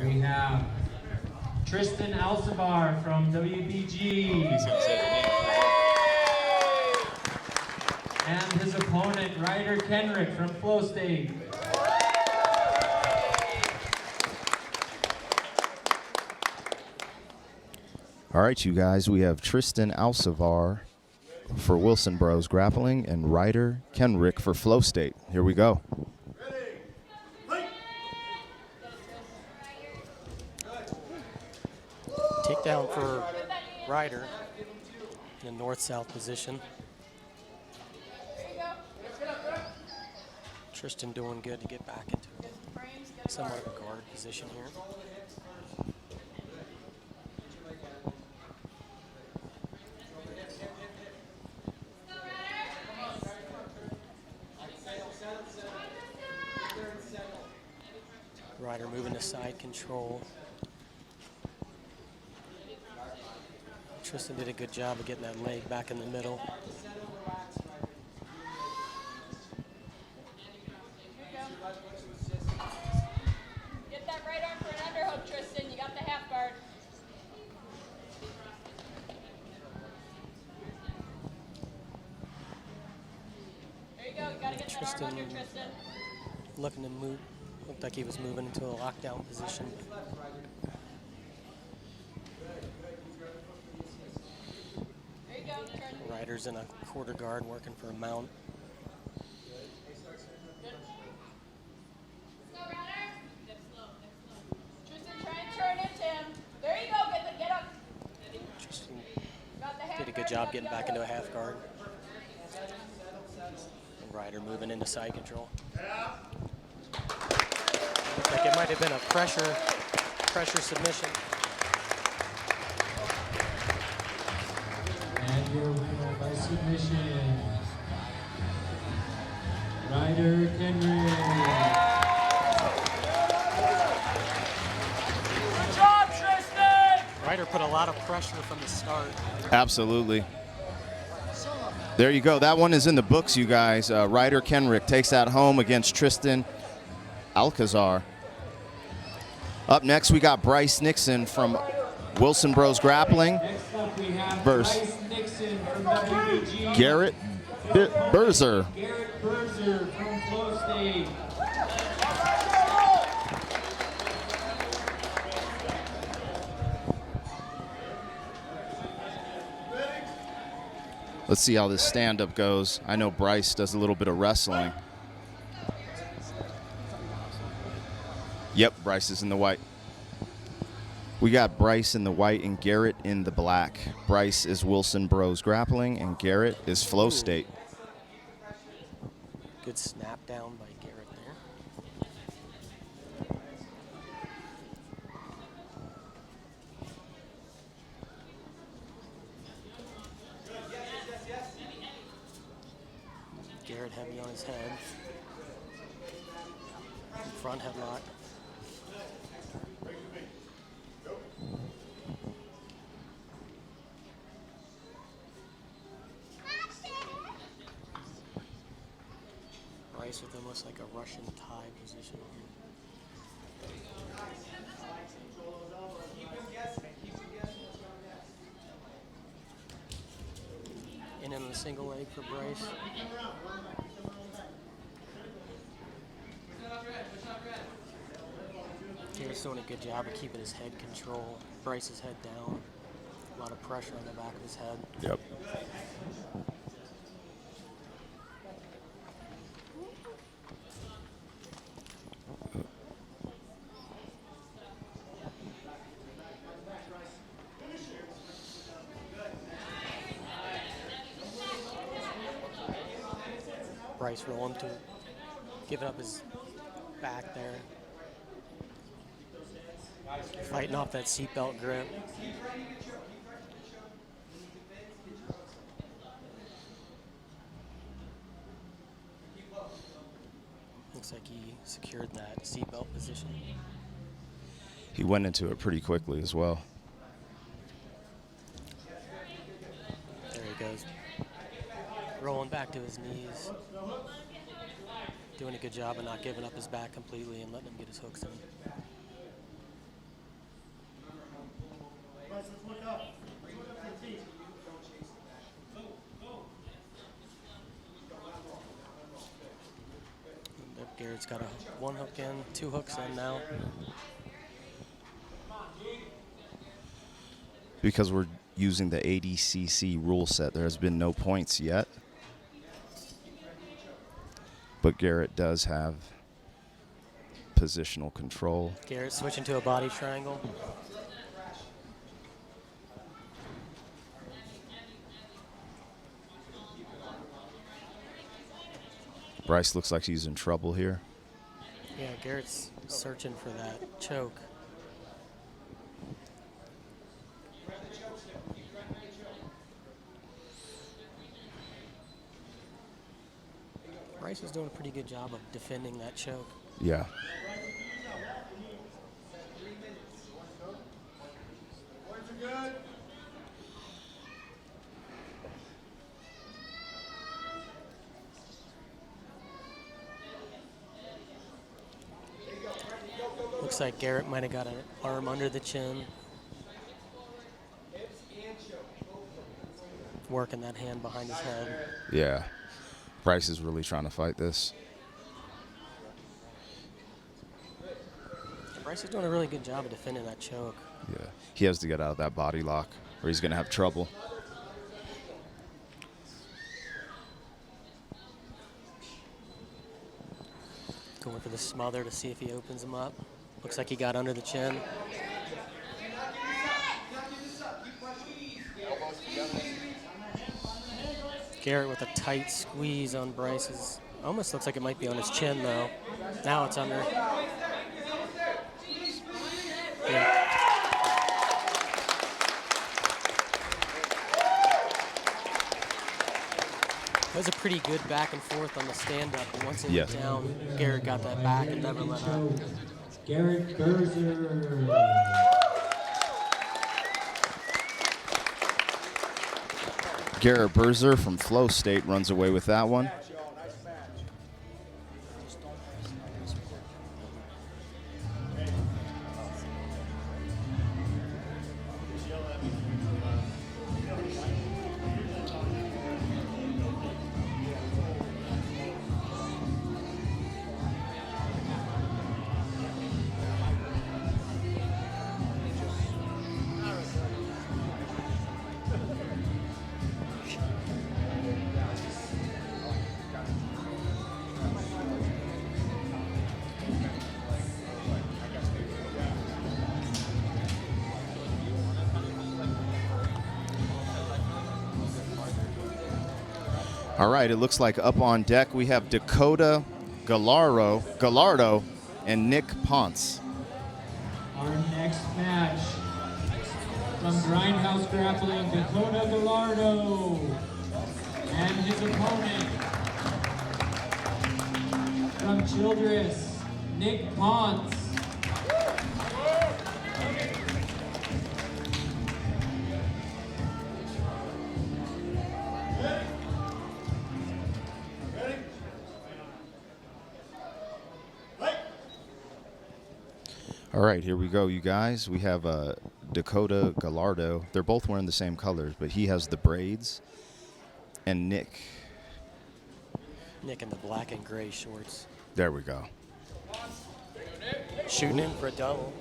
we have Tristan Alcivar from WPG. And his opponent, Ryder Kenrick from Flow State. All right, you guys, we have Tristan Alcivar for Wilson Bros Grappling and Ryder Kenrick for Flow State. Here we go. Takedown for Ryder in a north-south position. Tristan doing good to get back into somewhat of a guard position here. Ryder moving to side control. Tristan did a good job of getting that leg back in the middle. Get that right arm for an underhook, Tristan. You got the half guard. There you go. You got to get that arm on here, Tristan. Looking to move. Looked like he was moving into a lockdown position. There you go. Turn. Ryder's in a quarter guard working for a mount. Tristan, try and turn into him. There you go. Get up. Tristan Got the half did a good guard, job got getting the back underhook. into a half guard. And Ryder moving into side control. Looked like it might have been a pressure submission. And your winner by submission, Ryder Kenrick. Good job, Tristan! Ryder put a lot of pressure from the start. Absolutely. There you go. That one is in the books, you guys. Ryder Kenrick takes that home against Tristan Alcivar. Up next, we got Bryce Nixon from Wilson Bros Grappling Next up, we have versus Bryce Nixon from WPG. Garret Birzer. Garret Birzer from Flow State. Let's see how this stand-up goes. I know Bryce does a little bit of wrestling. Yep, Bryce is in the white. We got Bryce in the white and Garret in the black. Bryce is Wilson Bros Grappling and Garret is Flow State. Good snap down by Garret there. Garret heavy on his head. Front headlock. Bryce with almost like a Russian tie position on him. And in the single leg for Bryce. Garrett's doing a good job of keeping his head control. Bryce's head down. A lot of pressure on the back of his head. Yep. Bryce rolling to giving up his back there. Fighting off that seatbelt grip. Looks like he secured that seatbelt position. He went into it pretty quickly as well. There he goes. Rolling back to his knees. Doing a good job of not giving up his back completely and letting him get his hooks in. Garrett's got a 1 hook in, 2 hooks in now. Because we're using the ADCC rule set, there has been no points yet. But Garret does have positional control. Garret switching to a body triangle. Bryce looks like he's in trouble here. Yeah, Garrett's searching for that choke. Bryce is doing a pretty good job of defending that choke. Yeah. Looks like Garret might have got an arm under the chin. Working that hand behind his head. Yeah. Bryce is really trying to fight this. Bryce is doing a really good job of defending that choke. Yeah. He has to get out of that body lock or he's going to have trouble. Going for the smother to see if he opens him up. Looks like he got under the chin. Garret with a tight squeeze on Bryce's. Almost looks like it might be on his chin though. Now it's under. Yeah. That was a pretty good back and forth on the stand-up. But once it went down, Garret got that back and never let up. Garret Birzer. Garret Birzer from Flow State runs away with that one. All right, it looks like up on deck we have Dakotah, Gallardo, and Nick Ponce. Our next match from Grindhouse Grappling, Dakotah Gallardo and his opponent from Childress, Nick Ponce. All right, here we go, you guys. We have Dakotah Gallardo. They're both wearing the same colors, but he has the braids. And Nick. Nick in the black and gray shorts. There we go. Shooting in for a double.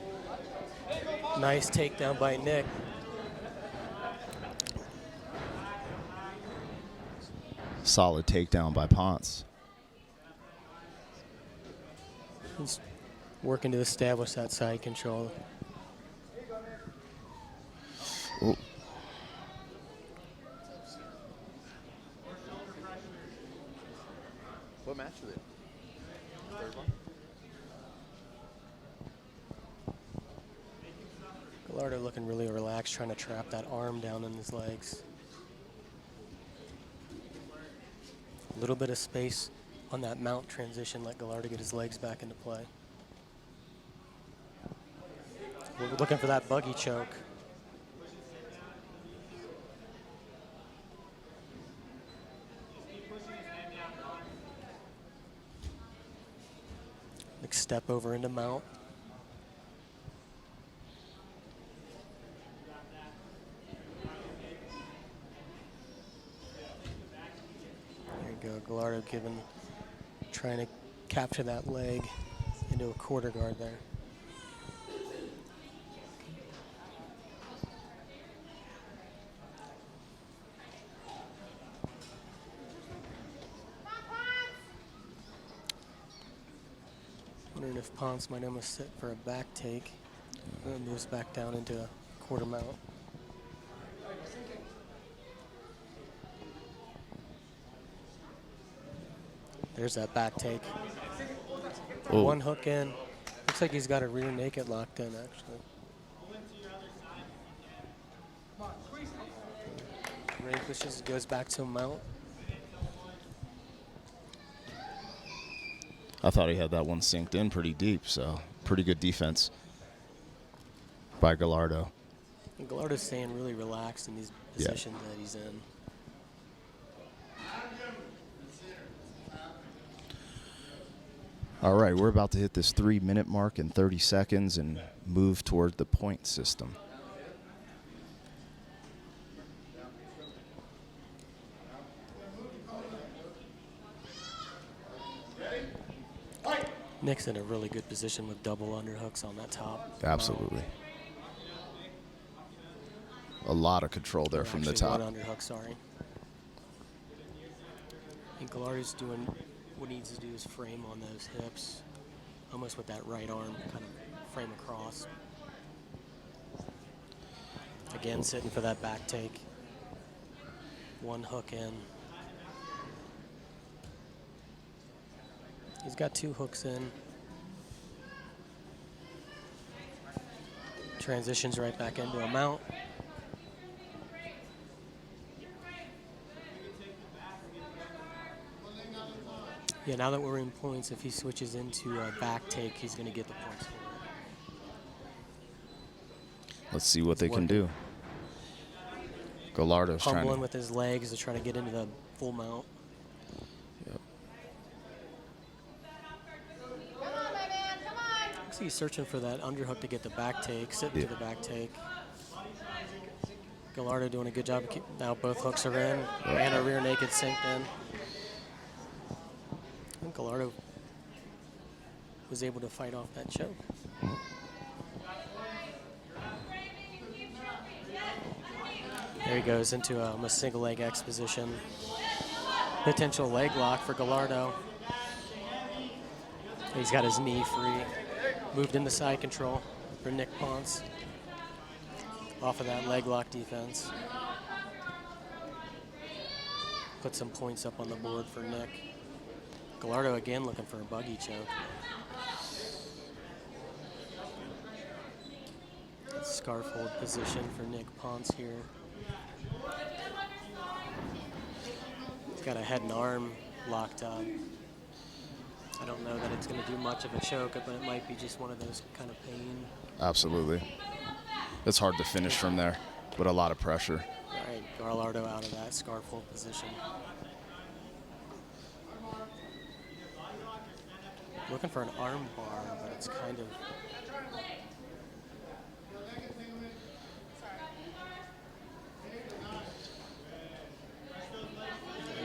Nice takedown by Nick. Solid takedown by Ponce. He's working to establish that side control. Ooh. What match is it? Third one? Gallardo looking really relaxed, trying to trap that arm down in his legs. A little bit of space on that mount transition, let Gallardo get his legs back into play. We're looking for that buggy choke. Next step over into mount. There you go, Gallardo trying to capture that leg into a quarter guard there. Wondering if Ponce might almost sit for a back take. And then moves back down into a quarter mount. There's that back take. Ooh. One hook in. Looks like he's got a rear naked locked in, actually. Relinquishes, goes back to a mount. I thought he had that one synced in pretty deep, so pretty good defense by Gallardo. And Gallardo's staying really relaxed in these positions that he's in. All right, we're about to hit this 3-minute mark in 30 seconds and move toward the point system. Nick's in a really good position with double underhooks on that top. Absolutely. A lot of control there from the top. One underhook, sorry. And Gallardo's doing what he needs to do is frame on those hips, almost with that right arm, kind of frame across. Again, sitting for that back take. One hook in. He's got two hooks in. Transitions right back into a mount. Yeah, now that we're in points, if he switches into a back take, he's going to get the points for it. Let's see what they can do. Gallardo's trying Humbling to... with his legs to try to get into the full mount. Yep. Come on, my man, come on. Looks like he's searching for that underhook to get the back take, sitting to the back take. Gallardo doing a good job. Now both hooks are in, and a rear naked synced in. I think Gallardo was able to fight off that choke. There he goes into a single leg X position. Potential leg lock for Gallardo. He's got his knee free. Moved into side control for Nick Ponce. Off of that leg lock defense. Put some points up on the board for Nick. Gallardo again looking for a buggy choke. Scarf hold position for Nick Ponce here. He's got a head and arm locked up. I don't know that it's going to do much of a choke, but it might be just one of those kind of pain. Absolutely. It's hard to finish from there, but a lot of pressure. All right, Gallardo out of that scarf hold position. Looking for an arm bar, but it's kind of...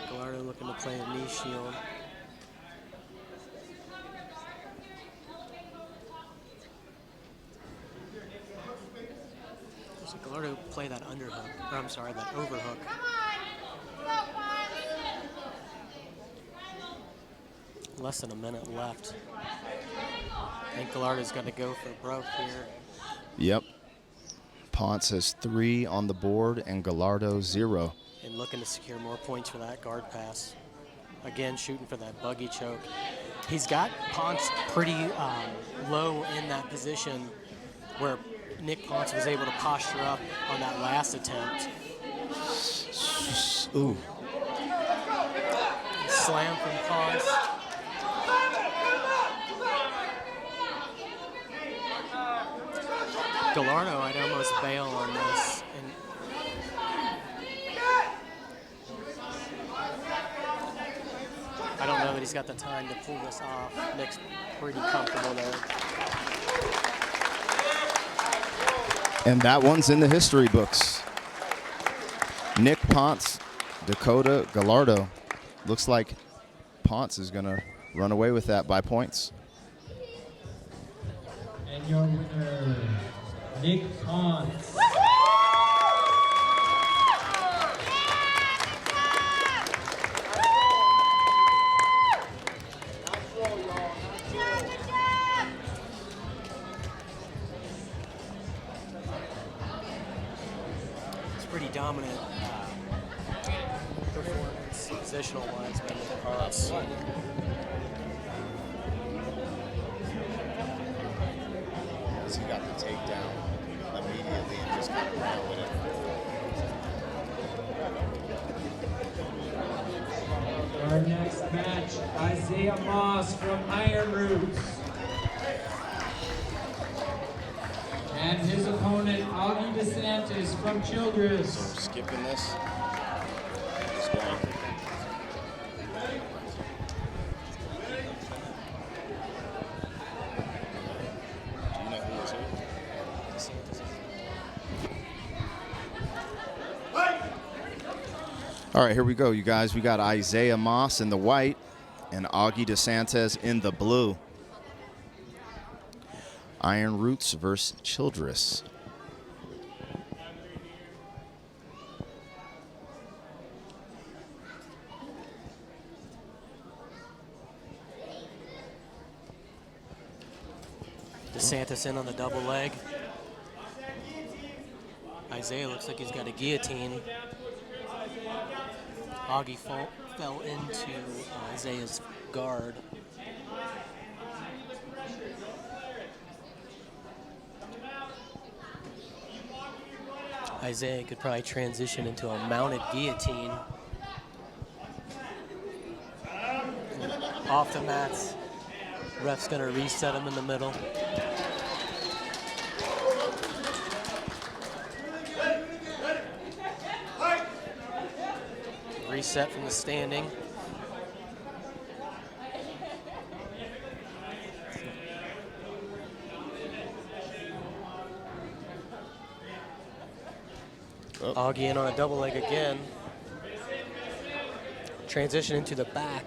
Gallardo looking to play a knee shield. So Gallardo play that underhook, or I'm sorry, that overhook. Less than a minute left. I think Gallardo's going to go for broke here. Yep. Ponce has 3 on the board and Gallardo 0. And looking to secure more points for that guard pass. Again, shooting for that buggy choke. He's got Ponce pretty low in that position where Nick Ponce was able to posture up on that last attempt. Ooh. Slam from Ponce. Gallardo, I'd almost bail on this. And I don't know that he's got the time to pull this off. Nick's pretty comfortable there. And that one's in the history books. Nick Ponce, Dakotah, Gallardo. Looks like Ponce is going to run away with that by points. And your winner, Nick Ponce. It's pretty dominant performance, positional-wise, by Nick Ponce. He got the takedown immediately and just kind of ran with it. Our next match, Isaiah Moss from Iron Roots. And his opponent, Augie Desantis from Childress. So we're skipping this. Just going. Do you know who is who? All right, here we go, you guys. We got Isaiah Moss in the white and Augie Desantis in the blue. Iron Roots versus Childress. Desantis in on the double leg. Isaiah looks like he's got a guillotine. Augie fell into Isaiah's guard. Isaiah could probably transition into a mounted guillotine. Off the mats. Ref's gonna reset him in the middle. Reset from the standing. Oh. Augie in on a double leg again. Transition into the back.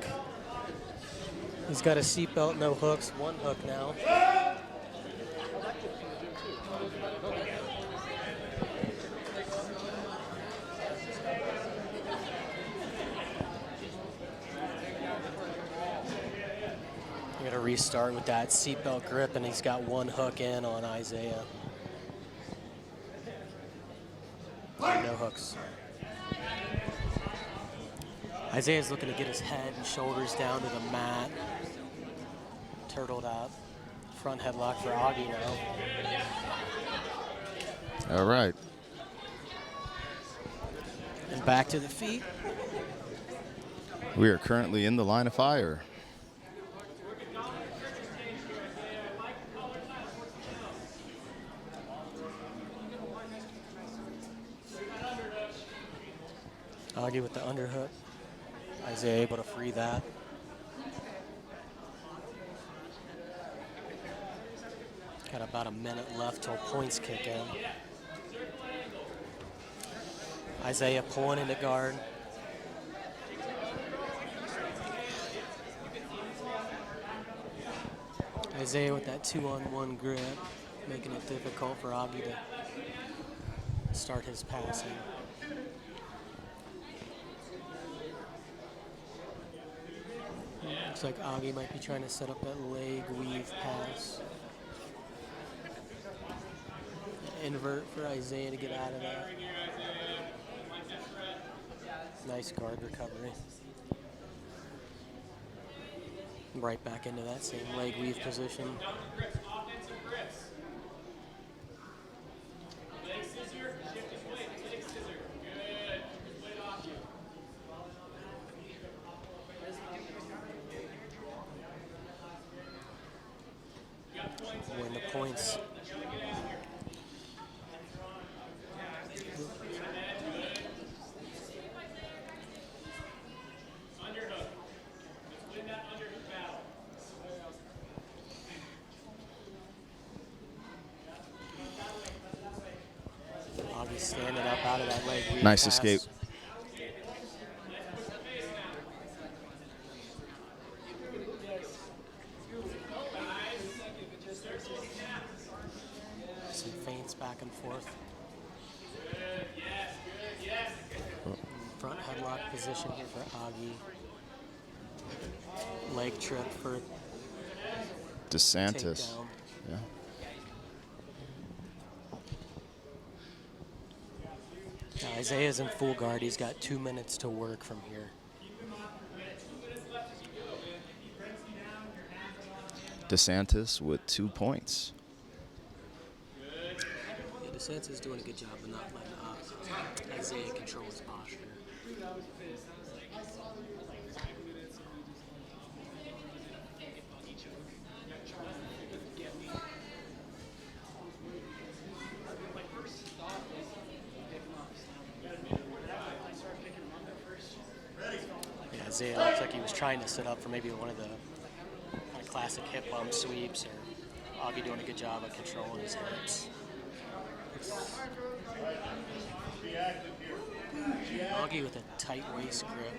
He's got a seatbelt, no hooks, one hook now. We're gonna restart with that seatbelt grip, and he's got one hook in on Isaiah. No hooks. Isaiah's looking to get his head and shoulders down to the mat. Turtled up. Front headlock for Augie now. All right. And back to the feet. We are currently in the line of fire. Augie with the underhook. Isaiah able to free that. Got about a minute left till points kick in. Isaiah pulling into guard. Isaiah with that 2-on-1 grip, making it difficult for Augie to start his passing. Looks like Augie might be trying to set up that leg weave pass. Invert for Isaiah to get out of that. Nice guard recovery. Right back into that same leg weave position. Win the points. Augie standing up out of that leg weave Nice pass. escape. Some feints back and forth. Front headlock position here for Augie. Leg trip for Desantis. takedown. Yeah. Now, Isaiah's in full guard. He's got 2 minutes to work from here. Desantis with 2 points. Yeah, Desantis is doing a good job of not letting Isaiah control his posture. Yeah, Isaiah looks like he was trying to set up for maybe one of the kind of classic hip bump sweeps, or Augie doing a good job of controlling his hips. Augie with a tight waist grip.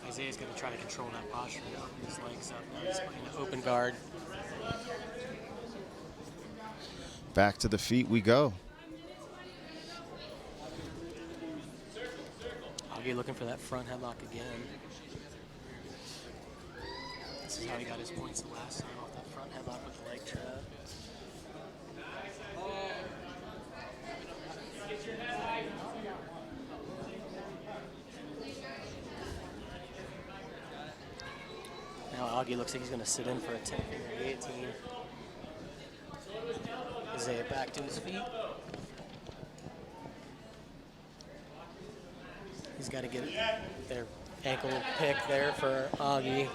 Isaiah's going to try to control that posture, open his legs up. Now he's playing an open guard. Back to the feet we go. Augie looking for that front headlock again. This is how he got his points the last time, off that front headlock with the leg trap. Now Augie looks like he's going to sit in for a 10-finger guillotine. Isaiah back to his feet. He's got to get their ankle pick there for Augie.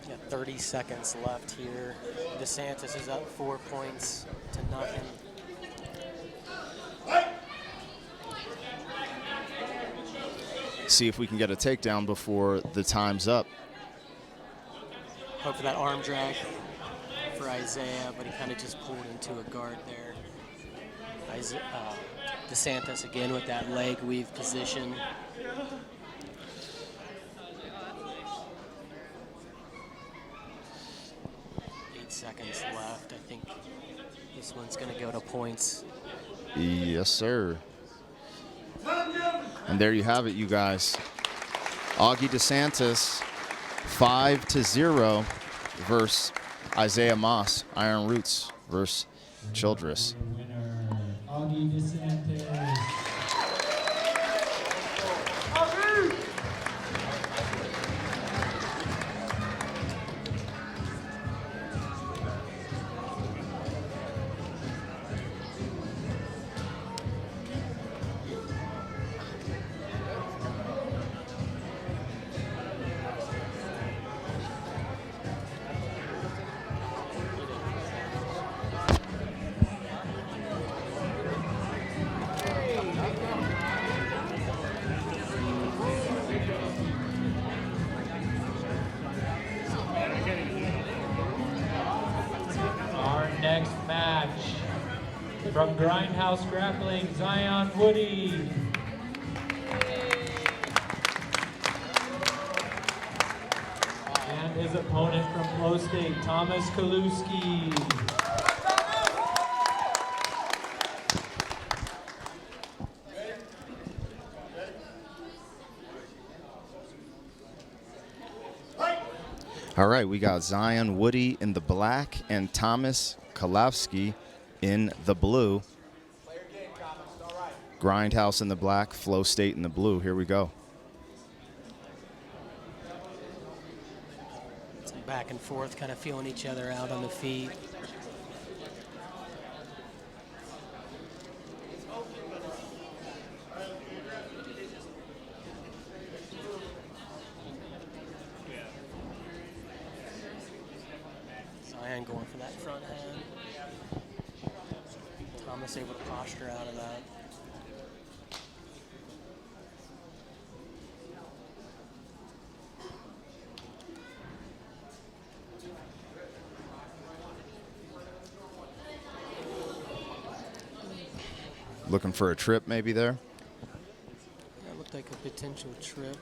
Got 30 seconds left here. Desantis is up 4 points to nothing. See if we can get a takedown before the time's up. Hope for that arm drag for Isaiah, but he kind of just pulled into a guard there. Desantis again with that leg weave position. Eight seconds left. I think this one's going to go to points. Yes, sir. And there you have it, you guys. Augie Desantis, 5-0 versus Isaiah Moss. Iron Roots versus Childress. Winner, Augie Desantis. Next match from Grindhouse Grappling, Zion Woody. And his opponent from Flow State, Thomas Kawlewski. All right, we got Zion Woody in the black and Thomas Kawlewski in the blue. Grindhouse in the black, Flow State in the blue. Here we go. Some back and forth, kind of feeling each other out on the feet. Zion going for that front hand. Thomas able to posture out of that. Looking for a trip maybe there. That looked like a potential trip.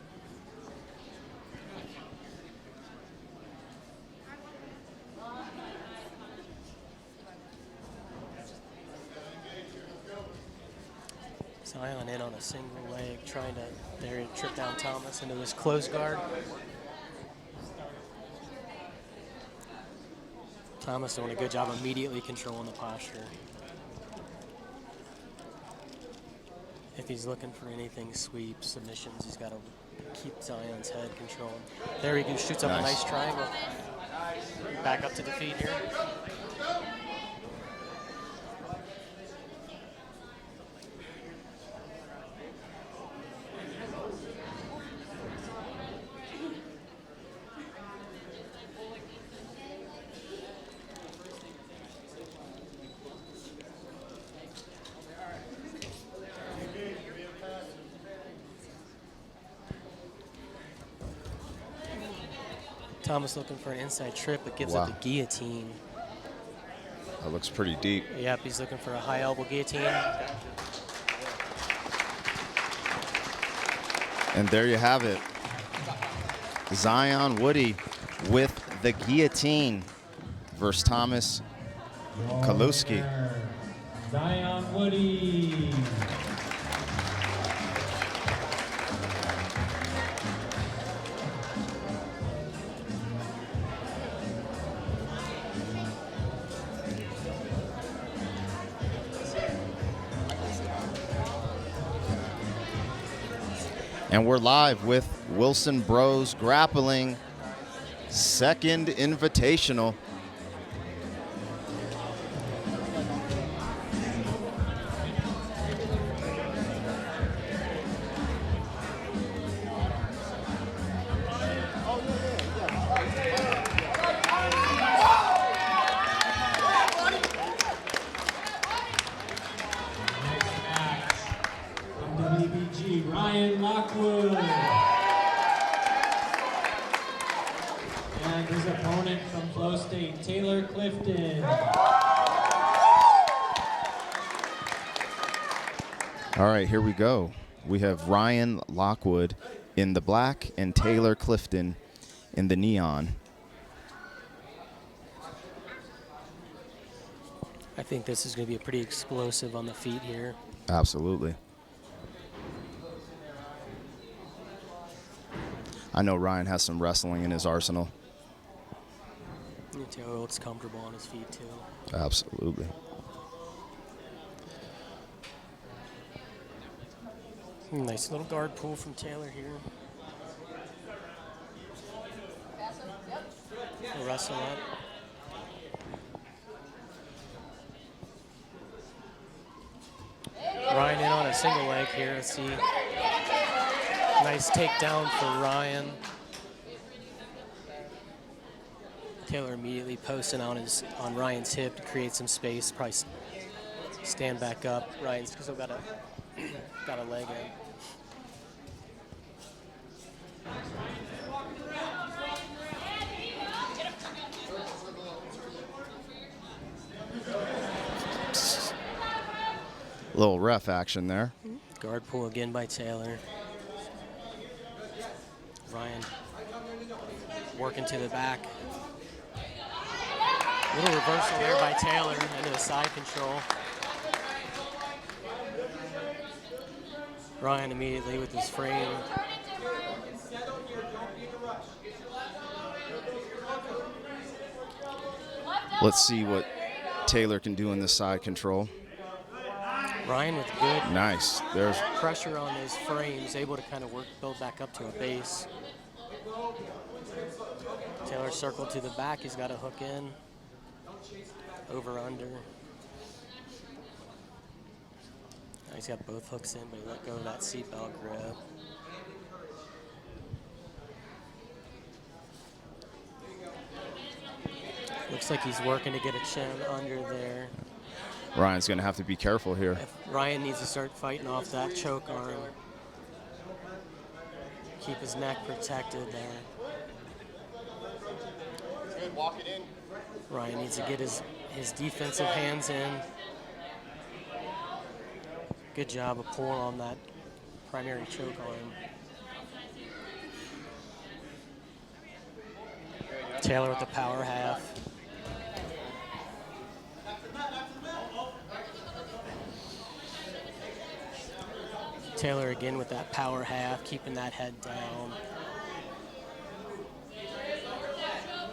Zion in on a single leg, trying to trip down Thomas into his close guard. Thomas doing a good job immediately controlling the posture. If he's looking for anything sweep, submissions, he's got to keep Zion's head controlled. There he goes, shoots up a nice triangle. Back up to the feet here. Thomas looking for an inside trip, but gives up the guillotine. That looks pretty deep. Yep, he's looking for a high elbow guillotine. And there you have it. Zion Woody with the guillotine versus Thomas Kawlewski. Zion Woody. And we're live with Wilson Bros Grappling second invitational. Lockwood. And his opponent from Flow State, Tayler Clifton. All right, here we go. We have Ryan Lockwood in the black and Tayler Clifton in the neon. I think this is going to be a pretty explosive on the feet here. Absolutely. I know Ryan has some wrestling in his arsenal. Taylor looks comfortable on his feet, too. Absolutely. Nice little guard pull from Taylor here. He'll wrestle up. Ryan in on a single leg here. Let's see. Nice takedown for Ryan. Taylor immediately posting on Ryan's hip to create some space. Probably stand back up. Ryan's still got a leg in. Little ref action there. Guard pull again by Taylor. Ryan working to the back. Little reversal there by Taylor into the side control. Ryan immediately with his frame. Let's see what Taylor can do in the side control. Ryan with good nice. There's pressure on his frames, able to kind of build back up to a base. Taylor circled to the back. He's got a hook in. Over under. He's got both hooks in, but he let go of that seatbelt grip. Looks like he's working to get a chin under there. Ryan's going to have to be careful here. If Ryan needs to start fighting off that choke arm. Keep his neck protected there. Good, walk it in. Ryan needs to get his defensive hands in. Good job of pulling on that primary choke arm. Tayler with the power half. Tayler again with that power half, keeping that head down.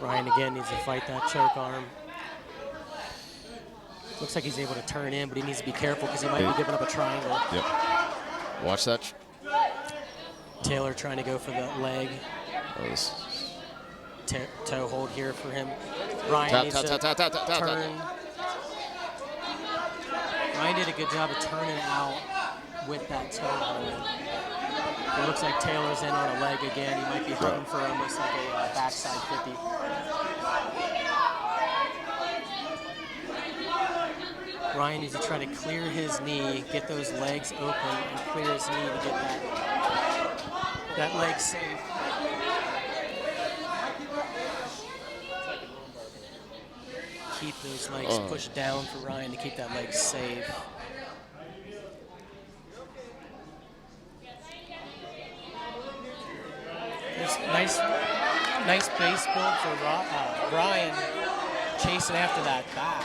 Ryan again needs to fight that choke arm. Looks like he's able to turn in, but he needs to be careful because he might be giving up a triangle. Yep. Watch that. Tayler trying to go for the leg. Oh, Toe hold here for him. Ryan needs to turn. Ryan did a good job of turning out with that toe hold. It looks like Taylor's in on a leg again. He might be hunting for almost like a backside 50. Ryan needs to try to clear his knee, get those legs open, and clear his knee to get that leg safe. Keep those legs pushed down for Ryan to keep that leg safe. Nice base build for Ryan, chasing after that back.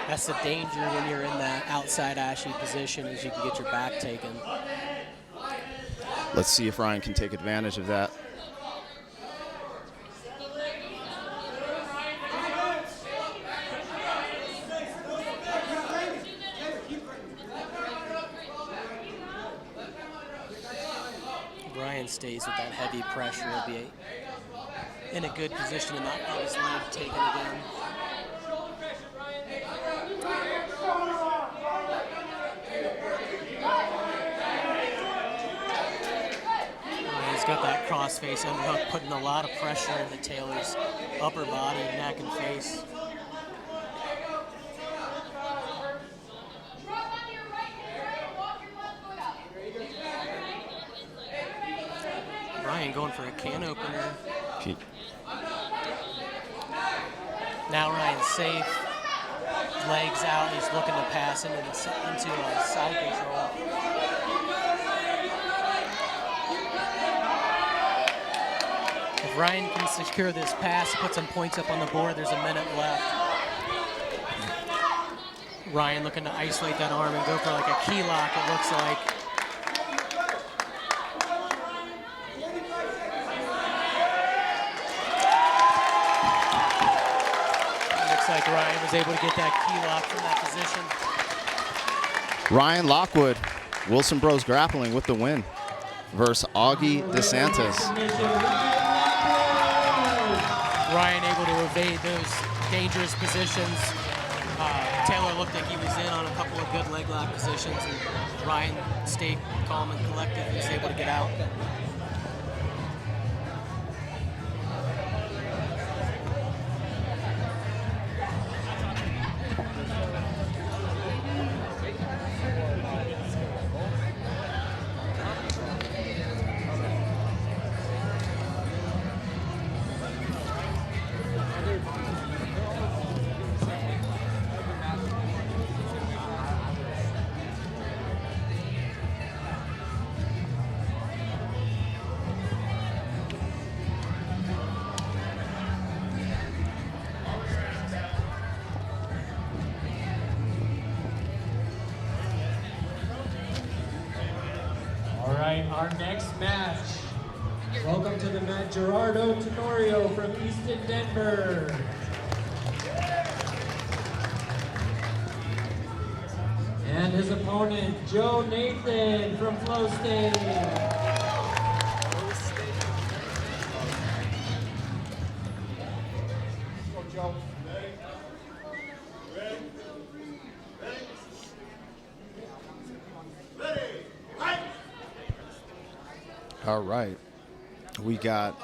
That's the danger when you're in that outside ashy position, is you can get your back taken. Let's see if Ryan can take advantage of that. Ryan stays with that heavy pressure. He'll be in a good position to not get his leg taken again. He's got that cross-face underhook, putting a lot of pressure into Taylor's upper body, neck, and face. Ryan going for a can opener. Now Ryan's safe. Legs out. He's looking to pass into side control. If Ryan can secure this pass, put some points up on the board, there's a minute left. Ryan looking to isolate that arm and go for like a key lock, it looks like. Like Ryan was able to get that key lock from that position. Ryan Lockwood, Wilson Bros Grappling with the win versus Augie Desantis. Ryan able to evade those dangerous positions. Tayler looked like he was in on a couple of good leg lock positions, and Ryan stayed calm and collected and was able to get out. Our next match. Welcome to the mat, Gerardo Tenorio from Easton, Denver. And his opponent, Joe Nathan from Flow State. All right, we got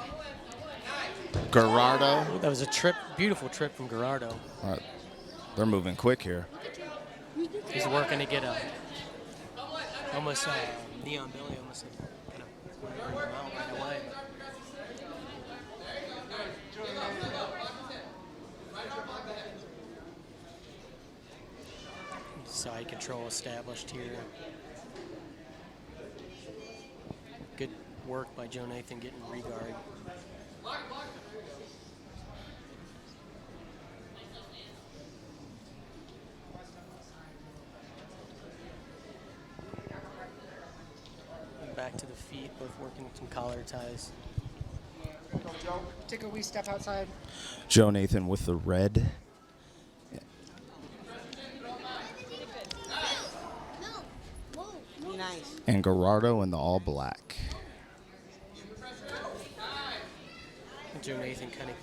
Gerardo. That was a trip, beautiful trip from Gerardo. All right. They're moving quick here. He's working to get almost Neon Billy, almost kind of bring him out right away. side control established here. Good work by Joe Nathan getting regard. Back to the feet, both working some collar ties. Go, Joe. Take a wee step outside. Joe Nathan with the red. Nice. And Gerardo in the all black. Joe Nathan kind of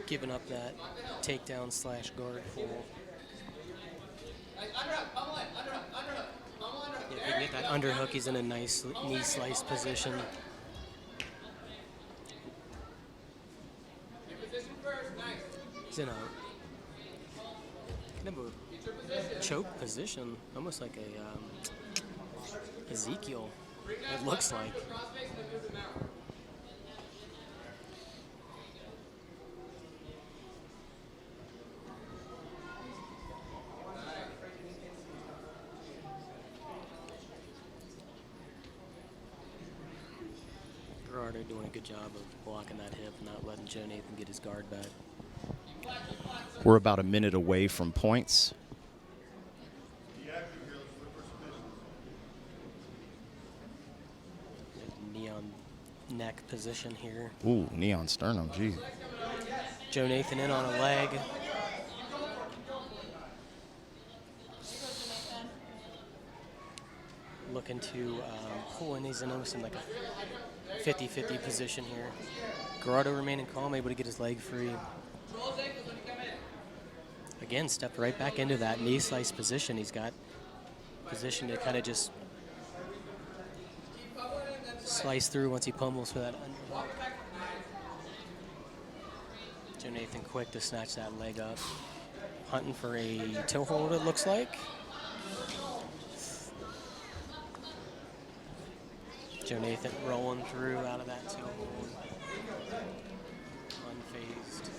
giving up that takedown / guard pull. Yeah, if he can get that underhook, he's in a nice knee slice position. He's in a kind of a choke position, almost like a Ezekiel, it looks like. Ryder doing a good job of blocking that hip and not letting Joe Nathan get his guard back. We're about a minute away from points. Neon neck position here. Ooh, neon sternum, geez. Joe Nathan in on a leg. Looking to pull in. He's in almost in like a 50-50 position here. Gerardo remaining calm, able to get his leg free. Again, stepped right back into that knee slice position. He's got position to kind of just slice through once he pummels for that underhook. Joe Nathan quick to snatch that leg up. Hunting for a toe hold, it looks like. Joe Nathan rolling through out of that toe hold. Unfazed.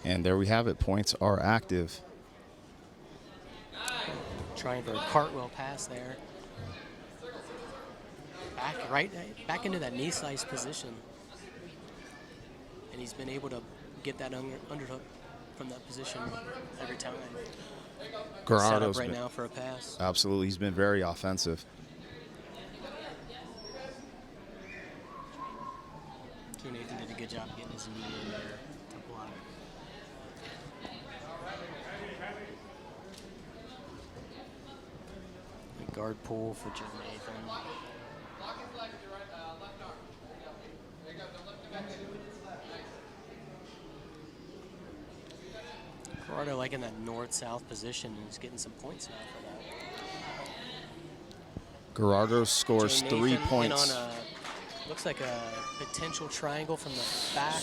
And there we have it. Points are active. Trying for a cartwheel pass there. Back into that knee slice position. And he's been able to get that underhook from that position every time. Gerardo's set up right now for a pass. Absolutely, he's been very offensive. Joe Nathan did a good job getting his knee in there to block. A guard pull for Joe Nathan. Gerardo liking that north-south position. He's getting some points now for that. Gerardo scores Joe 3 Nathan points. in on a, looks like a potential triangle from the back.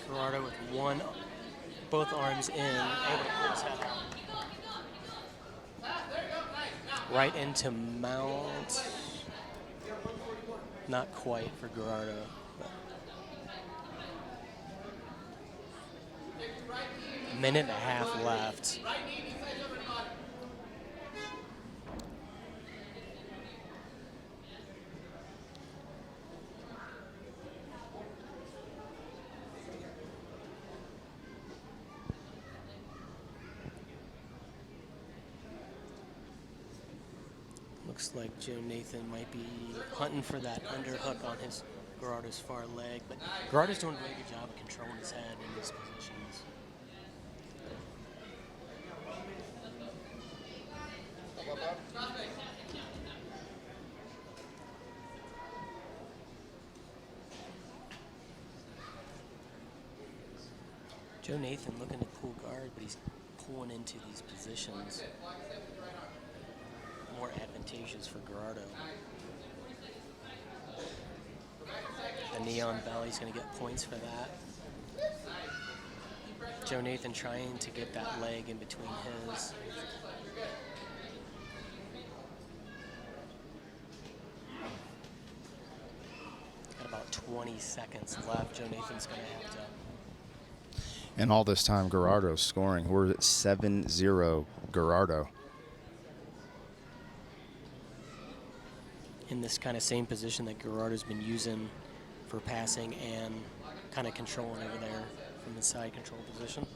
Gerardo with both arms in, able to pull his head out. Right into mount. Not quite for Gerardo. But minute and a half left. Looks like Joe Nathan might be hunting for that underhook on his Gerardo's far leg, but Gerardo's doing a really good job of controlling his head in these positions. Joe Nathan looking to pull guard, but he's pulling into these positions. More advantageous for Gerardo. The neon belly's going to get points for that. Joe Nathan trying to get that leg in between his. Got about 20 seconds left. Joe Nathan's going to have to. And all this time, Gerardo's scoring. We're at 7-0 Gerardo. In this kind of same position that Gerardo's been using for passing and kind of controlling over there from the side control position.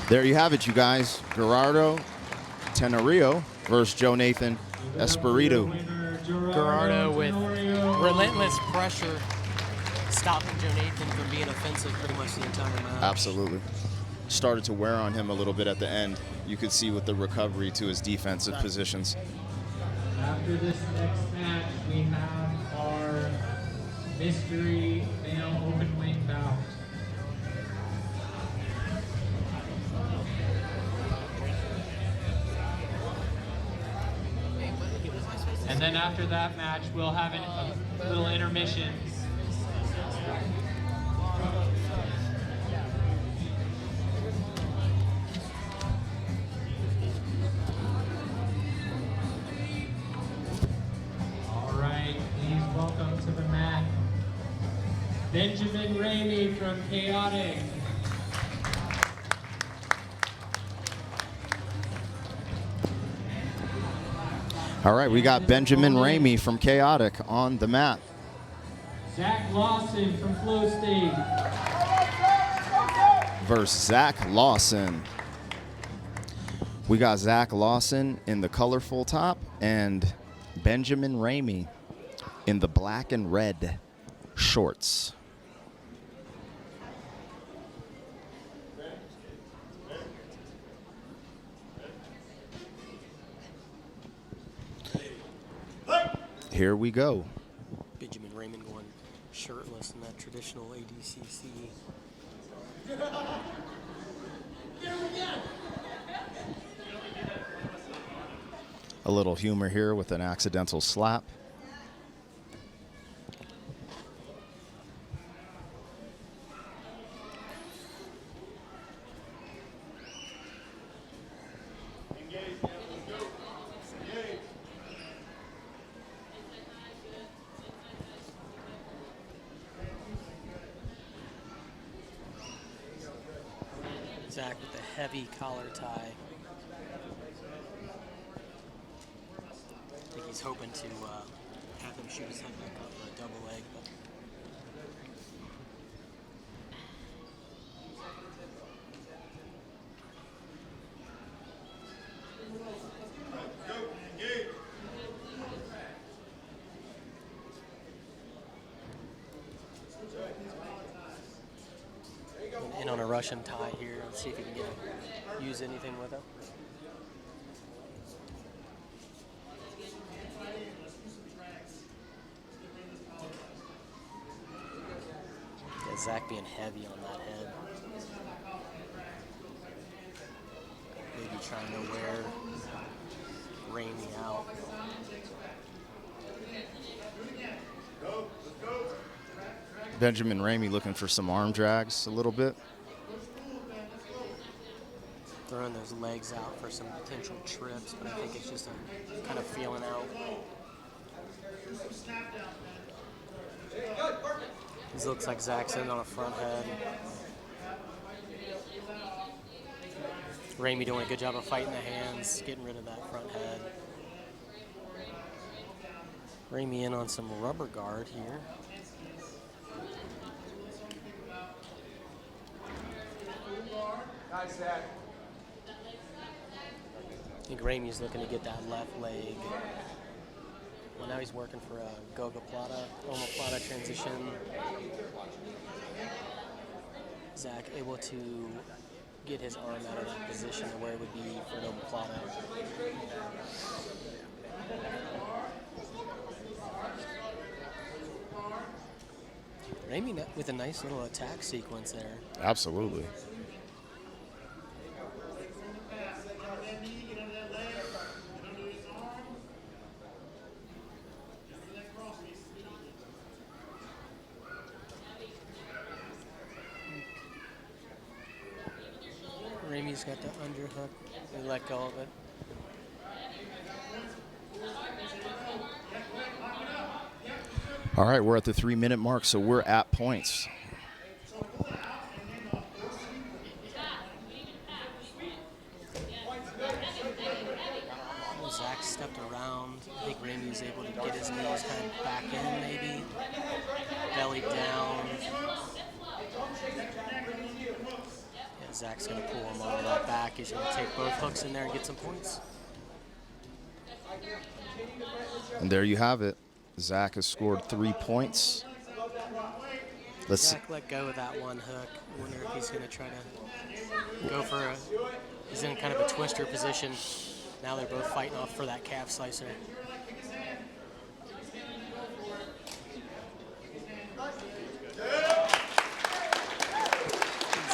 There you have it, you guys. Gerardo, Tenorio versus Joe Nathan, Espiritu. Gerardo with relentless pressure, stopping Joe Nathan from being offensive pretty much the entire match. Absolutely. Started to wear on him a little bit at the end. You could see with the recovery to his defensive positions. After this next match, we have our mystery male open weight bout. And then after that match, we'll have a little intermission. All right, please welcome to the mat, Benjamin Ramey from Chaotic. All right, we got Benjamin Ramey from Chaotic on the mat. Zach Lawson from Flow State. Versus Zach Lawson. We got Zach Lawson in the colorful top and Benjamin Ramey in the black and red shorts. Here we go. Benjamin Raymond going shirtless in that traditional ADCC. A little humor here with an accidental slap. Zach with the heavy collar tie. I think he's hoping to have him shoot his head back up for a double leg. But in on a Russian tie here. Let's see if he can use anything with it. Yeah, Zach being heavy on that head. Maybe trying to wear Ramey out. Benjamin Ramey looking for some arm drags a little bit. Throwing those legs out for some potential trips, but I think it's just a kind of feeling out. This looks like Zach's in on a front head. Ramey doing a good job of fighting the hands, getting rid of that front head. Ramey in on some rubber guard here. Nice, Zach. I think Ramey's looking to get that left leg. Well, now he's working for a Goga-Plata, omoplata transition. Zach able to get his arm out of that position to where it would be for an omoplata. Ramey with a nice little attack sequence there. Absolutely. He's got the underhook. He let go of it. All right, we're at the 3-minute mark, so we're at points. Zach stepped around. I think Ramey was able to get his knees kind of back in, maybe. Belly down. Yeah, Zach's going to pull him over that back. He's going to take both hooks in there and get some points. And there you have it. Zach has scored 3 points. Let's see. Zach let go of that one hook. I wonder if he's going to try to go for a... He's in kind of a twister position. Now they're both fighting off for that calf slicer.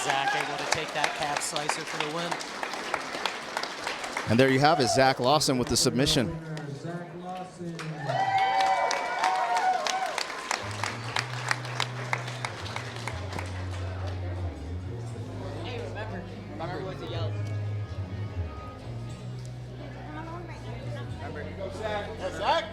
Zach able to take that calf slicer for the win. And there you have it, Zach Lawson with the submission. Zach Lawson. Remember what to yell. Go, Zach. That's Zach.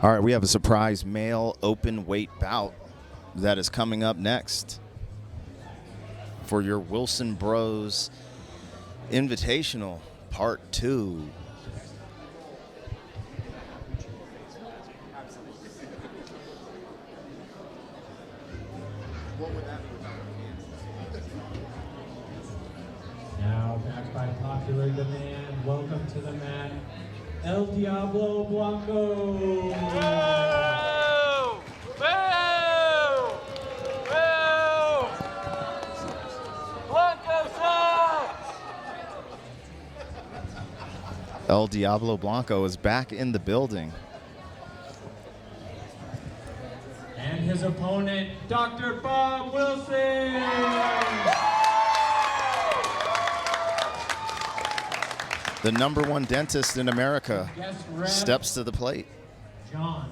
All right, we have a surprise male open weight bout that is coming up next for your Wilson Bros Invitational Part 2. Now back by popular demand. Welcome to the mat, El Diablo Blanco. Boo! Boo! Boo! Blanco sucks! El Diablo Blanco is back in the building. And his opponent, Dr. Bob Wilson. The #1 dentist in America Guest rep, steps to the plate. John.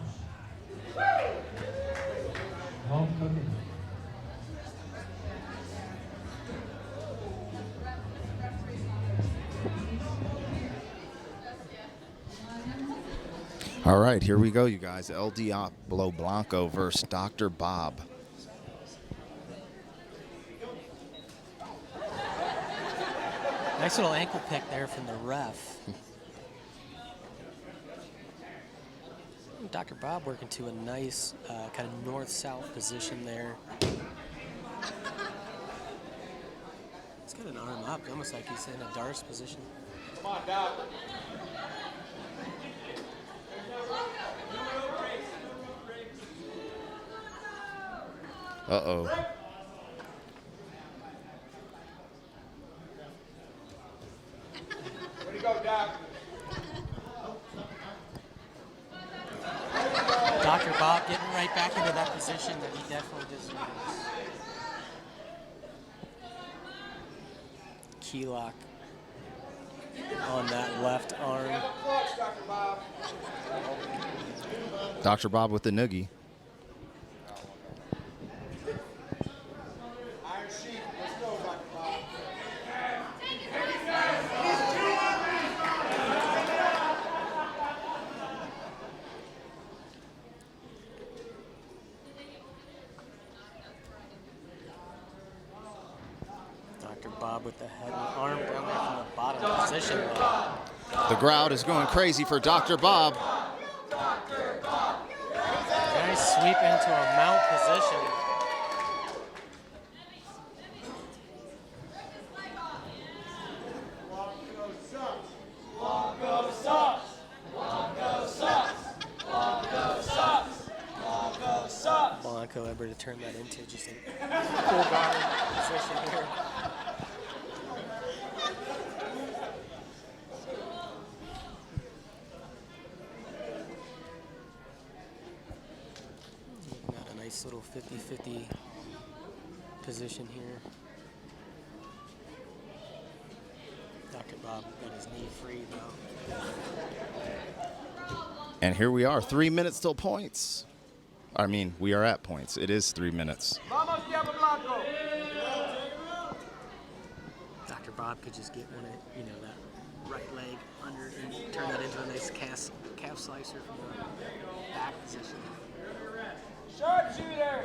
Home cooking. All right, here we go, you guys. El Diablo Blanco versus Dr. Bob. Nice little ankle pick there from the ref. Dr. Bob working to a nice kind of north-south position there. He's got an arm up, almost like he's in a Darce position. Come on, Doc. Uh-oh. Way to go, Doc. Dr. Bob getting right back into that position that he definitely deserves. Key lock on that left arm. Clutch, Dr. Bob. Dr. Bob with the noogie. Iron sheet. Let's go, Dr. Bob. Dr. Bob with the head and arm down there from the bottom position. The crowd is going crazy for Dr. Bob. Nice sweep into a mount position. Blanco able to turn that into just a full guard position here. Looking at a nice Nice little 50-50 position here. Dr. Bob got his knee free though. And here we are, 3 minutes till points. I mean, we are at points. It is 3 minutes. Vamos, Diablo Blanco. Dr. Bob could just get one of, you know, that right leg under and turn that into a nice calf slicer from the back position. Sharpshooter.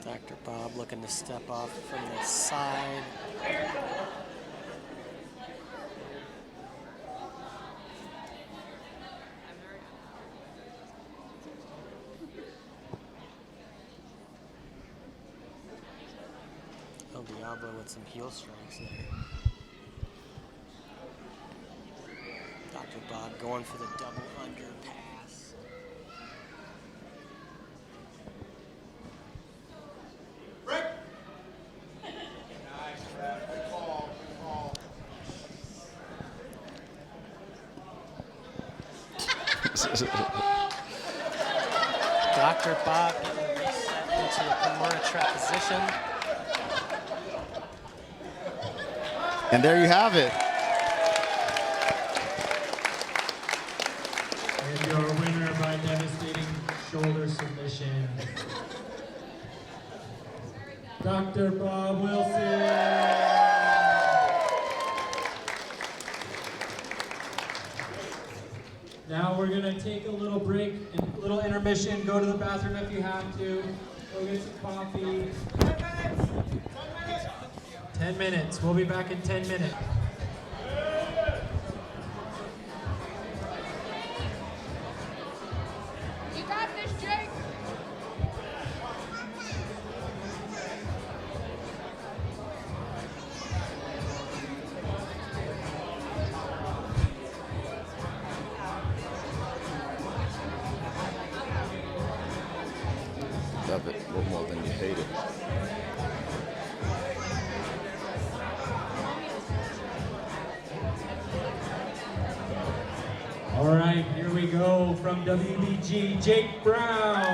Dr. Bob looking to step off from the side. El Diablo with some heel strikes there. Dr. Bob going for the double under pass. Break. Nice, good ball, good ball. Dr. Bob getting reset into a Kimura trap position. And there you have it. And your winner by devastating shoulder submission, Dr. Bob Wilson. Now we're gonna take a little break, and a little intermission. Go to the bathroom if you have to. Go get some coffee. 10 minutes. We'll be back in 10 minutes. You got this, Jake. Love it a little more than you hate it. All right, here we go from WBG, Jake Brown.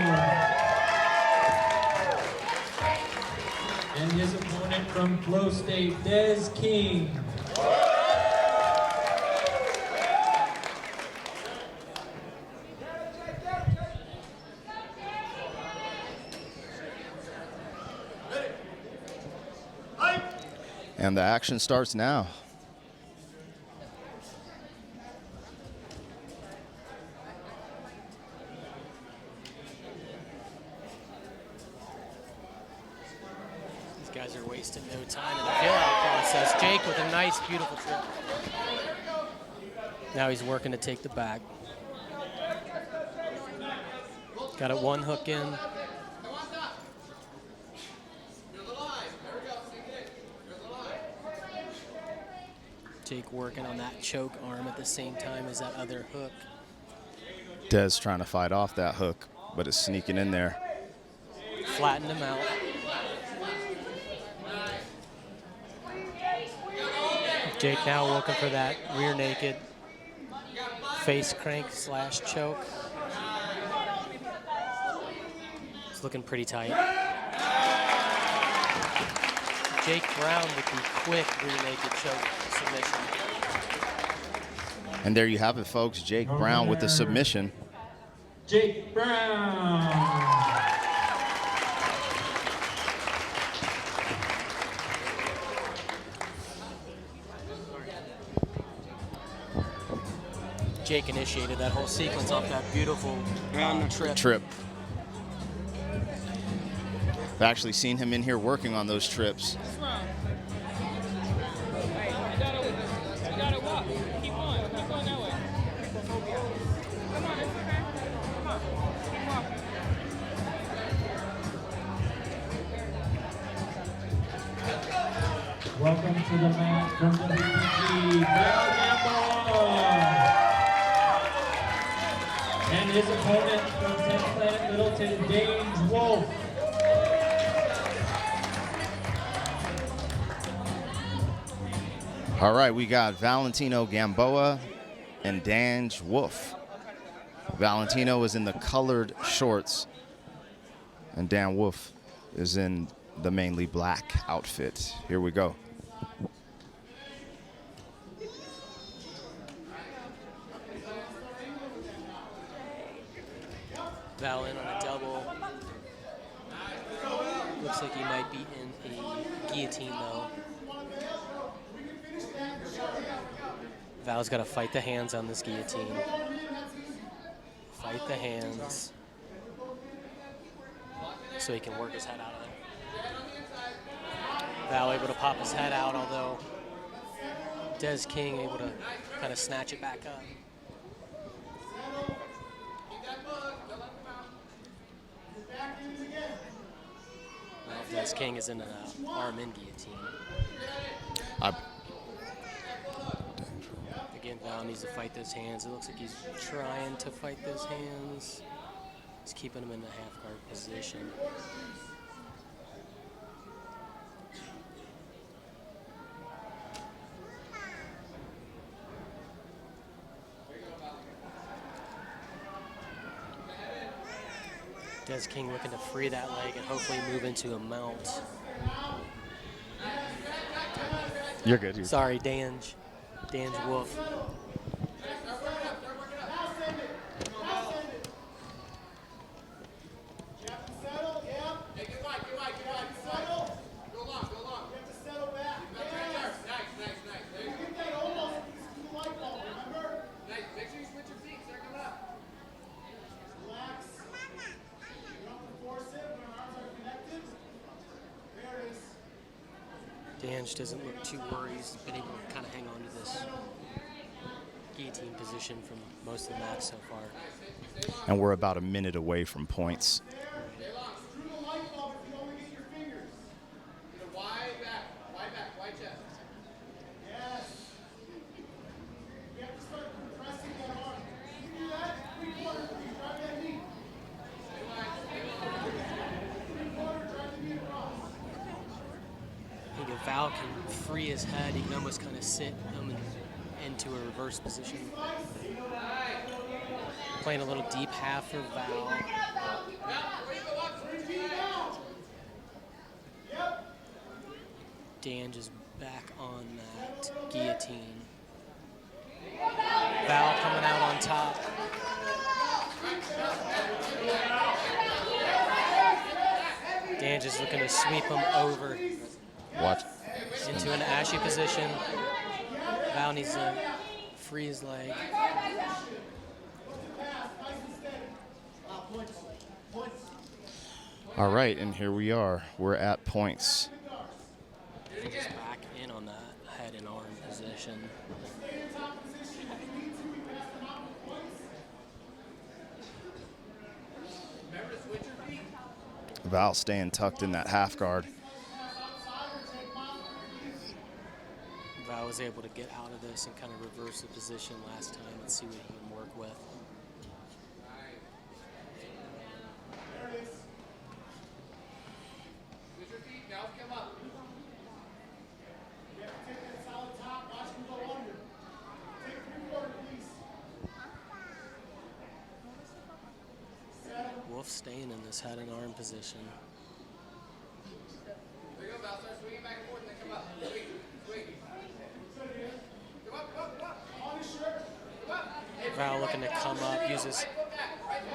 And his opponent from Flow State, Des King. And the action starts now. These guys are wasting no time in the fill-out process. Jake with a nice, beautiful trip. Now he's working to take the back. Got it one hook in. Jake working on that choke arm at the same time as that other hook. Des trying to fight off that hook, but it's sneaking in there. Flattened him out. Jake now looking for that rear naked face crank slash choke. It's looking pretty tight. Jake Brown with the quick rear naked choke submission. And there you have it, folks. Jake Brown with the submission. Jake Brown. Jake initiated that whole sequence off that beautiful trip. I've actually seen him in here working on those trips. You gotta walk. Keep going that way. Come on, it's okay. Come on, keep walking. Welcome to the mat from the BPG, Gamboa. And his opponent from 10th Planet Littleton, Dange Wolf. All right, we got Valentino Gamboa and Dange Wolf. Valentino is in the colored shorts, and Dan Wolf is in the mainly black outfit. Here we go. Val in on a double. Looks like he might be in a guillotine though. Val's got to fight the hands on this guillotine. Fight the hands so he can work his head out of there. Val able to pop his head out, although Des King able to kind of snatch it back up. Well, Des King is in an arm-in guillotine. Again, Val needs to fight those hands. It looks like he's trying to fight those hands. He's keeping him in the half-guard position. Des King looking to free that leg and hopefully move into a mount. You're good. Sorry, Dange Wolf. Dange doesn't look too worried. He's been able to kind of hang on to this guillotine position from most of the match so far. And we're about a minute away from points. Val can free his head. He can almost kind of sit him into a reverse position. Playing a little deep half for Val. Dange is back on that guillotine. Val coming out on top. Dange is looking to sweep him over. Watch. Into an ashy position. Val needs to free his leg. All right, and here we are. We're at points. Just back in on that head and arm position. Val staying tucked in that half guard. Val was able to get out of this and kind of reverse the position last time and see what he can work with. Wolf staying in this head and arm position. There you go, Val. Start swinging back and forth and then come up. Swing. Val looking to come up, uses,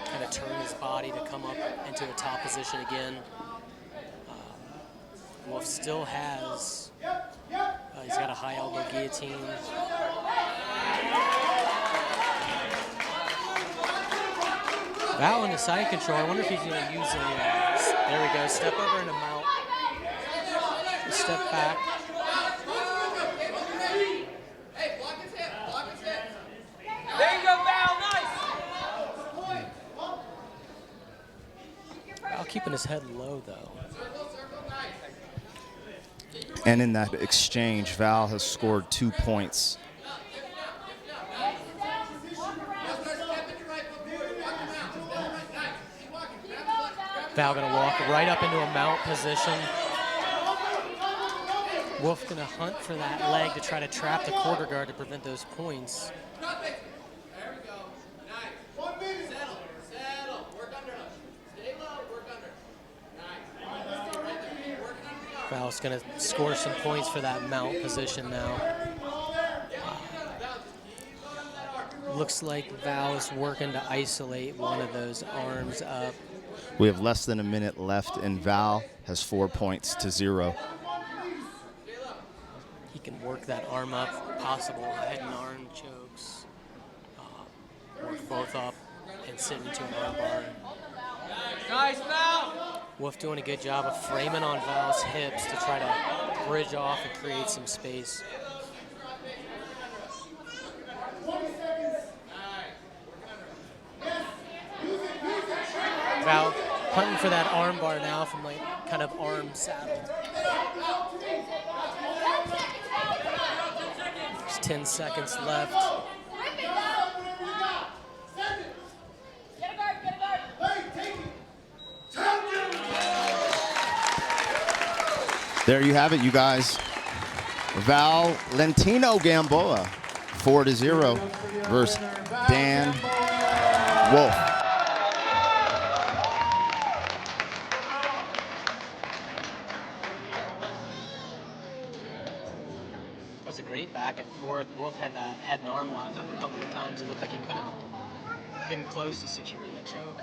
kind of turn his body to come up into a top position again. Wolf still has, he's got a high elbow guillotine. Val in the side control. I wonder if he's going to use a, there we go, step over in a mount. Step back. There you go, Val. Nice. Val keeping his head low, though. And in that exchange, Val has scored 2 points. Val gonna walk right up into a mount position. Wolf gonna hunt for that leg to try to trap the quarter guard to prevent those points. There we go. Nice. Settle. Work under us. Stay low. Work under. Nice. Right there. Working under the arm. Val's gonna score some points for that mount position now. Looks like Val's working to isolate one of those arms up. We have less than a minute left, and Val has 4 points to 0. He can work that arm up, possible head and arm chokes. Work both up and sit into an arm bar. Nice, Val. Wolf doing a good job of framing on Val's hips to try to bridge off and create some space. Val hunting for that arm bar now from like kind of arm saddle. There's 10 seconds left. Get a guard. There you have it, you guys. Valentino Gamboa, 4-0 versus Dan Wolf. It was a great back and forth. Wolf had that head and arm locked up a couple of times. It looked like he could have been close to securing the choke.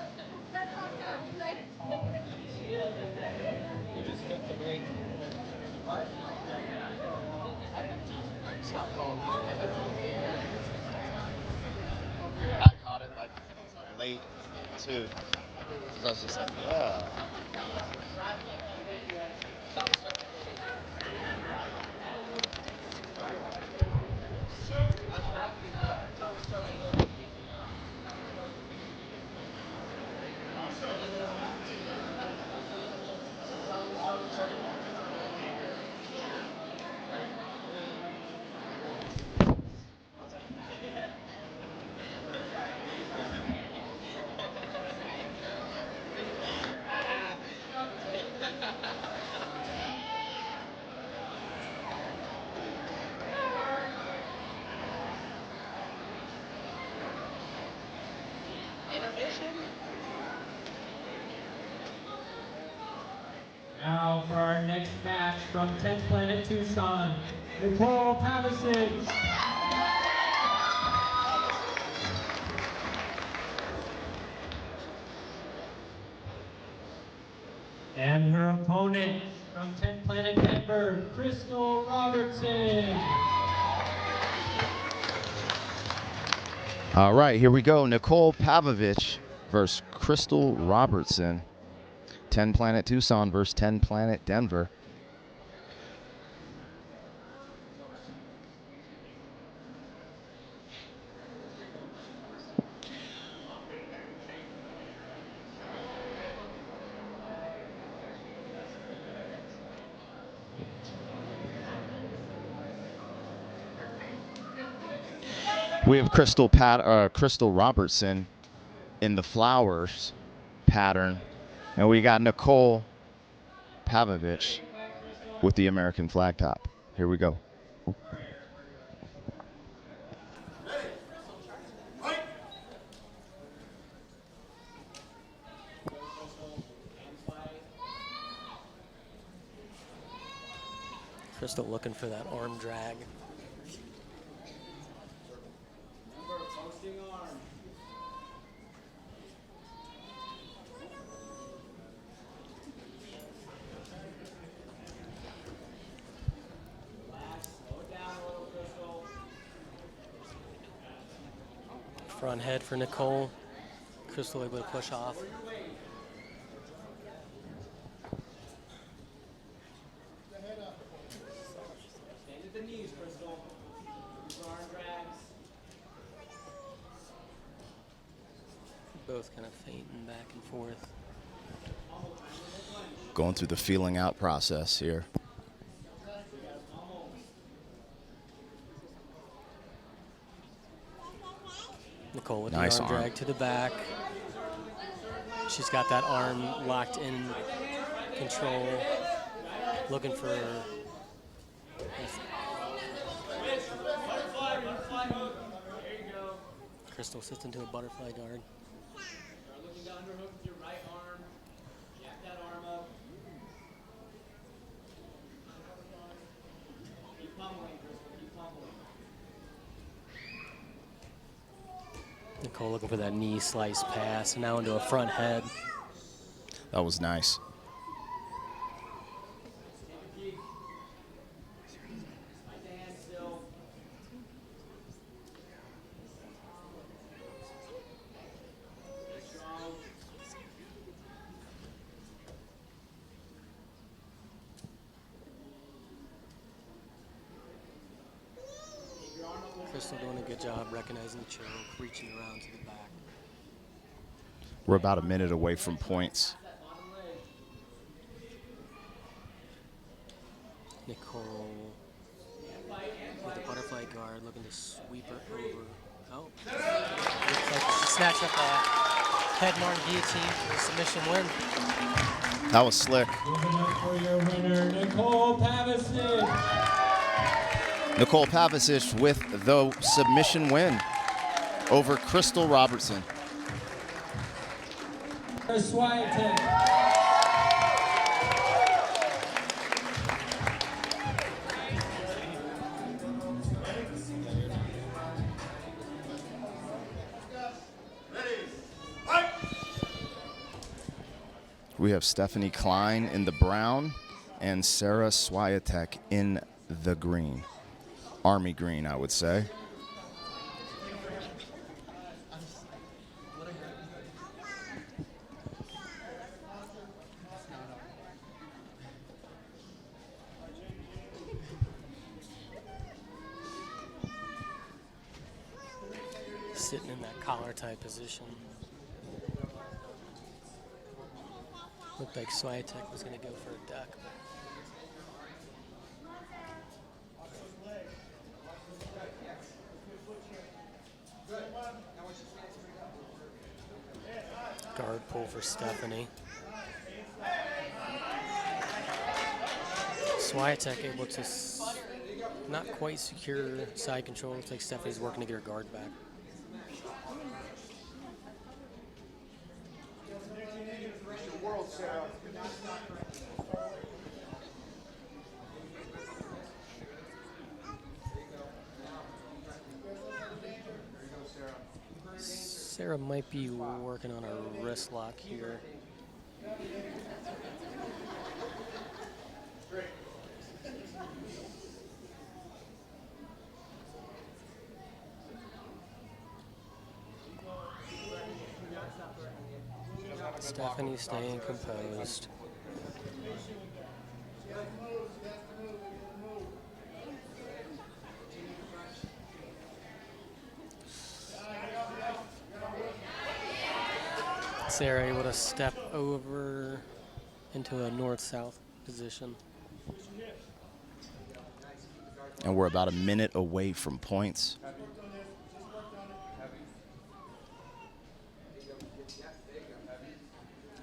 Stop calling. I caught it like late too. I was just like, yeah. Now for our next match from 10th Planet Tucson, Nicole Pavicich. And her opponent from 10th Planet Denver, Crystal Robertson. All right, here we go. Nicole Pavicich versus Crystal Robertson. 10 Planet Tucson versus 10 Planet Denver. We have Crystal Robertson in the flowers pattern, and we got Nicole Pavicich with the American flag top. Here we go. Crystal looking for that arm drag. Front head for Nicole. Crystal able to push off. Stand at the knees, Crystal. Arm drags. Both kind of fainting back and forth. Going through the feeling out process here. Nicole with Nice the arm arm. drag to the back. She's got that arm locked in control, looking for. Crystal sits into a butterfly guard. Start looking to underhook with your right arm. Yak that arm up. Keep pummeling, Crystal. Keep pummeling. Nicole looking for that knee slice pass, now into a front head. That was nice. Crystal doing a good job recognizing the choke, reaching around to the back. We're about a minute away from points. Nicole with the butterfly guard looking to sweep her over. Oh, looks like she snatched up a head and arm guillotine for the submission win. That was slick. Moving up for your winner, Nicole Pavicich. Nicole Pavicich with the submission win over Crystal Robertson. Swiatek. We have Stephanie Klein in the brown and Sarah Swiatek in the green. Army green, I would say. Sitting in that collar tie position. Looked like Swiatek was going to go for a duck. Guard pull for Stephanie. Swiatek able to not quite secure side control. Looks like Stephanie's working to get her guard back. Sarah might be working on a wrist lock here. Stephanie staying composed. Sarah able to step over into a north-south position. And we're about a minute away from points.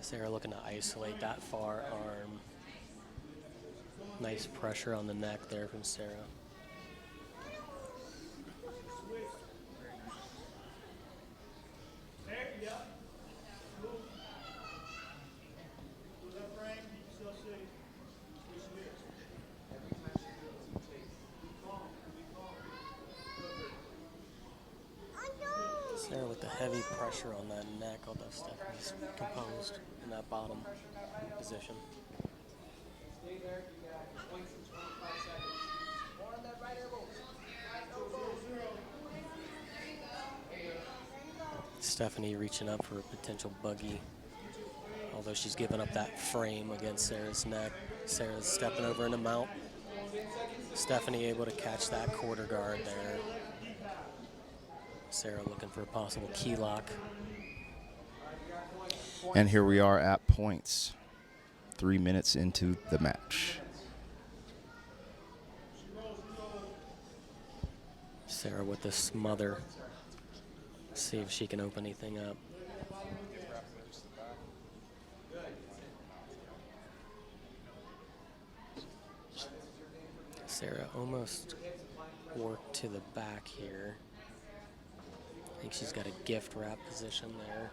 Sarah looking to isolate that far arm. Nice pressure on the neck there from Sarah. Sarah with the heavy pressure on that neck, although Stephanie's composed in that bottom position. Stay there. You got points in 25 seconds. More on that right elbow. Stephanie reaching up for a potential buggy, although she's given up that frame against Sarah's neck. Sarah's stepping over in the mount. Stephanie able to catch that quarter guard there. Sarah looking for a possible key lock. And here we are at points. 3 minutes into the match. Sarah with the smother. See if she can open anything up. Sarah almost worked to the back here. I think she's got a gift wrap position there.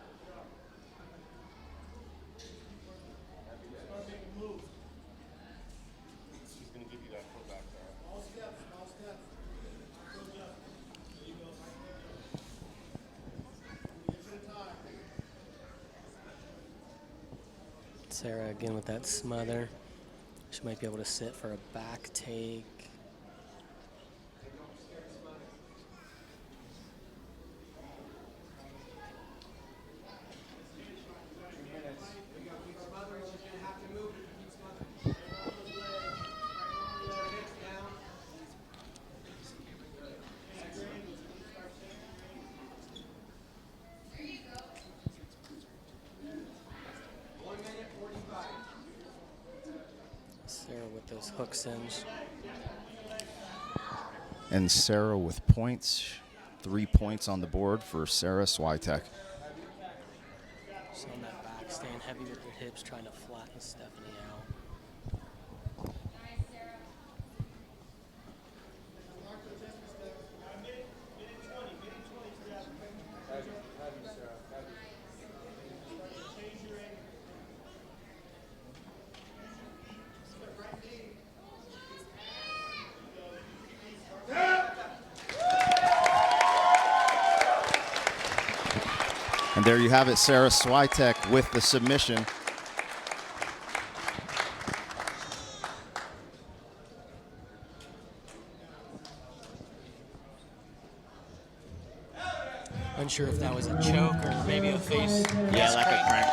She's going to give you that foot back there. Sarah again with that smother. She might be able to sit for a back take. Sarah with those hook sends. And Sarah with points. 3 points on the board for Sarah Switek. So on that back, staying heavy with the hips, trying to flatten Stephanie out. And there you have it, Sarah Switek with the submission. Unsure if that was a choke or maybe a face. Yeah, like a crank.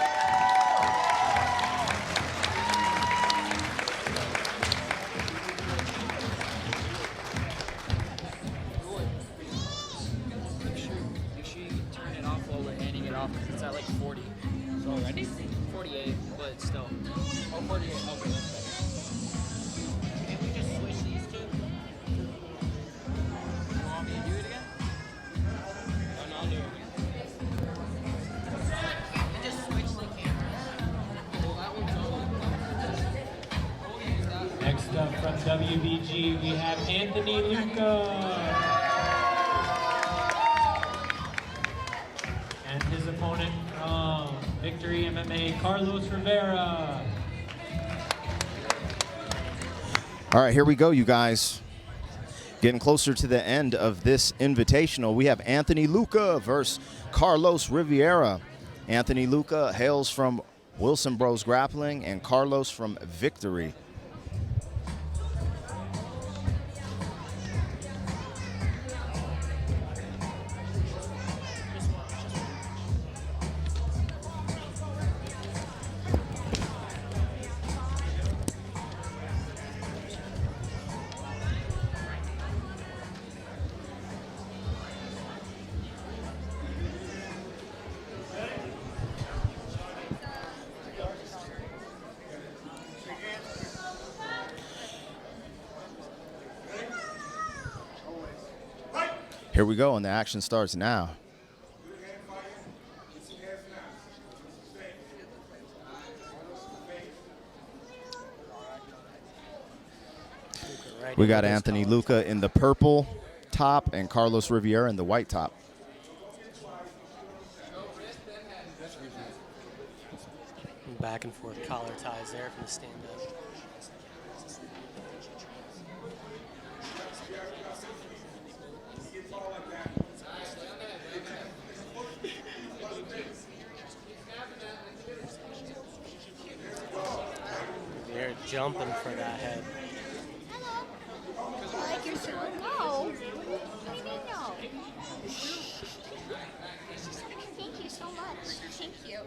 Make sure you turn it off while we're handing it off because it's at like 40. So already? 48, but still. Oh, 48. Okay, that's better. Can we just switch these two? You want me to do it again? Oh, no, I'll do it again. And just switch the camera. Well, that one's on. Next up from WBG, we have Anthony Luca. And his opponent from Victory MMA, Carlos Rivera. All right, here we go, you guys. Getting closer to the end of this invitational. We have Anthony Luca versus Carlos Rivera. Anthony Luca hails from Wilson Bros Grappling and Carlos from Victory. Here we go, and the action starts now. We got Anthony Luca in the purple top and Carlos Rivera in the white top. Back and forth collar ties there from the stand-up. They're jumping for that head. Like you're so no. What do you mean no? Thank you so much. Thank you.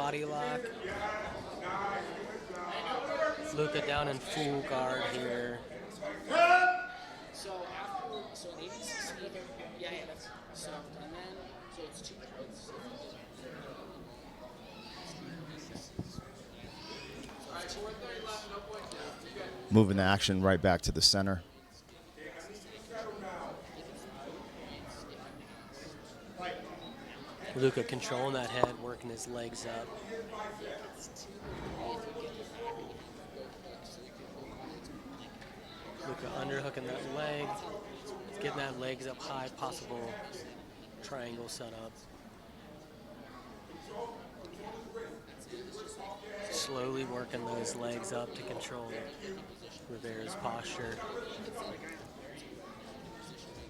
body lock. Luca down in full guard here. So they need to sneak him. Yeah, that's so. And then, so it's 2 points. Moving the action right back to the center. Luca controlling that head, working his legs up. Luca underhooking that leg, getting that legs up high, possible triangle setup. Slowly working those legs up to control Rivera's posture.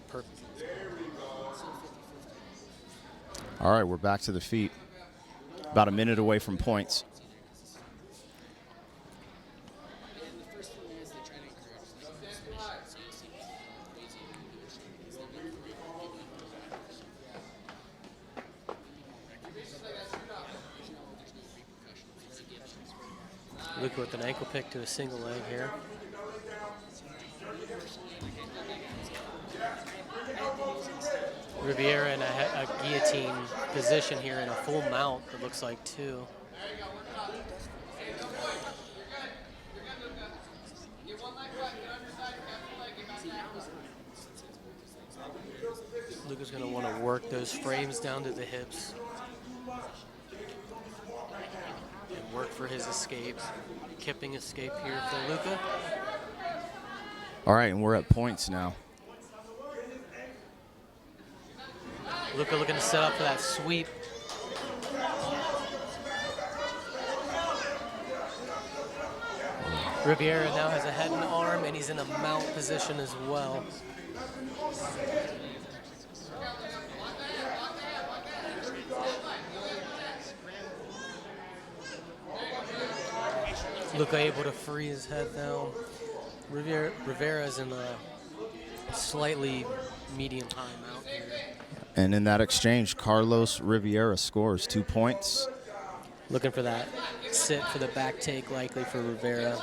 Perfect. All right, we're back to the feet. About a minute away from points. Luca with an ankle pick to a single leg here. Riviera in a guillotine position here in a full mount, it looks like, too. Luca's going to want to work those frames down to the hips and work for his escape. Kipping escape here for Luca. All right, and we're at points now. Luca looking to set up for that sweep. Riviera now has a head and arm, and he's in a mount position as well. Luca able to free his head now. Rivera's in a slightly medium-high mount here. And in that exchange, Carlos Riviera scores 2 points. Looking for that sit for the back take, likely for Rivera.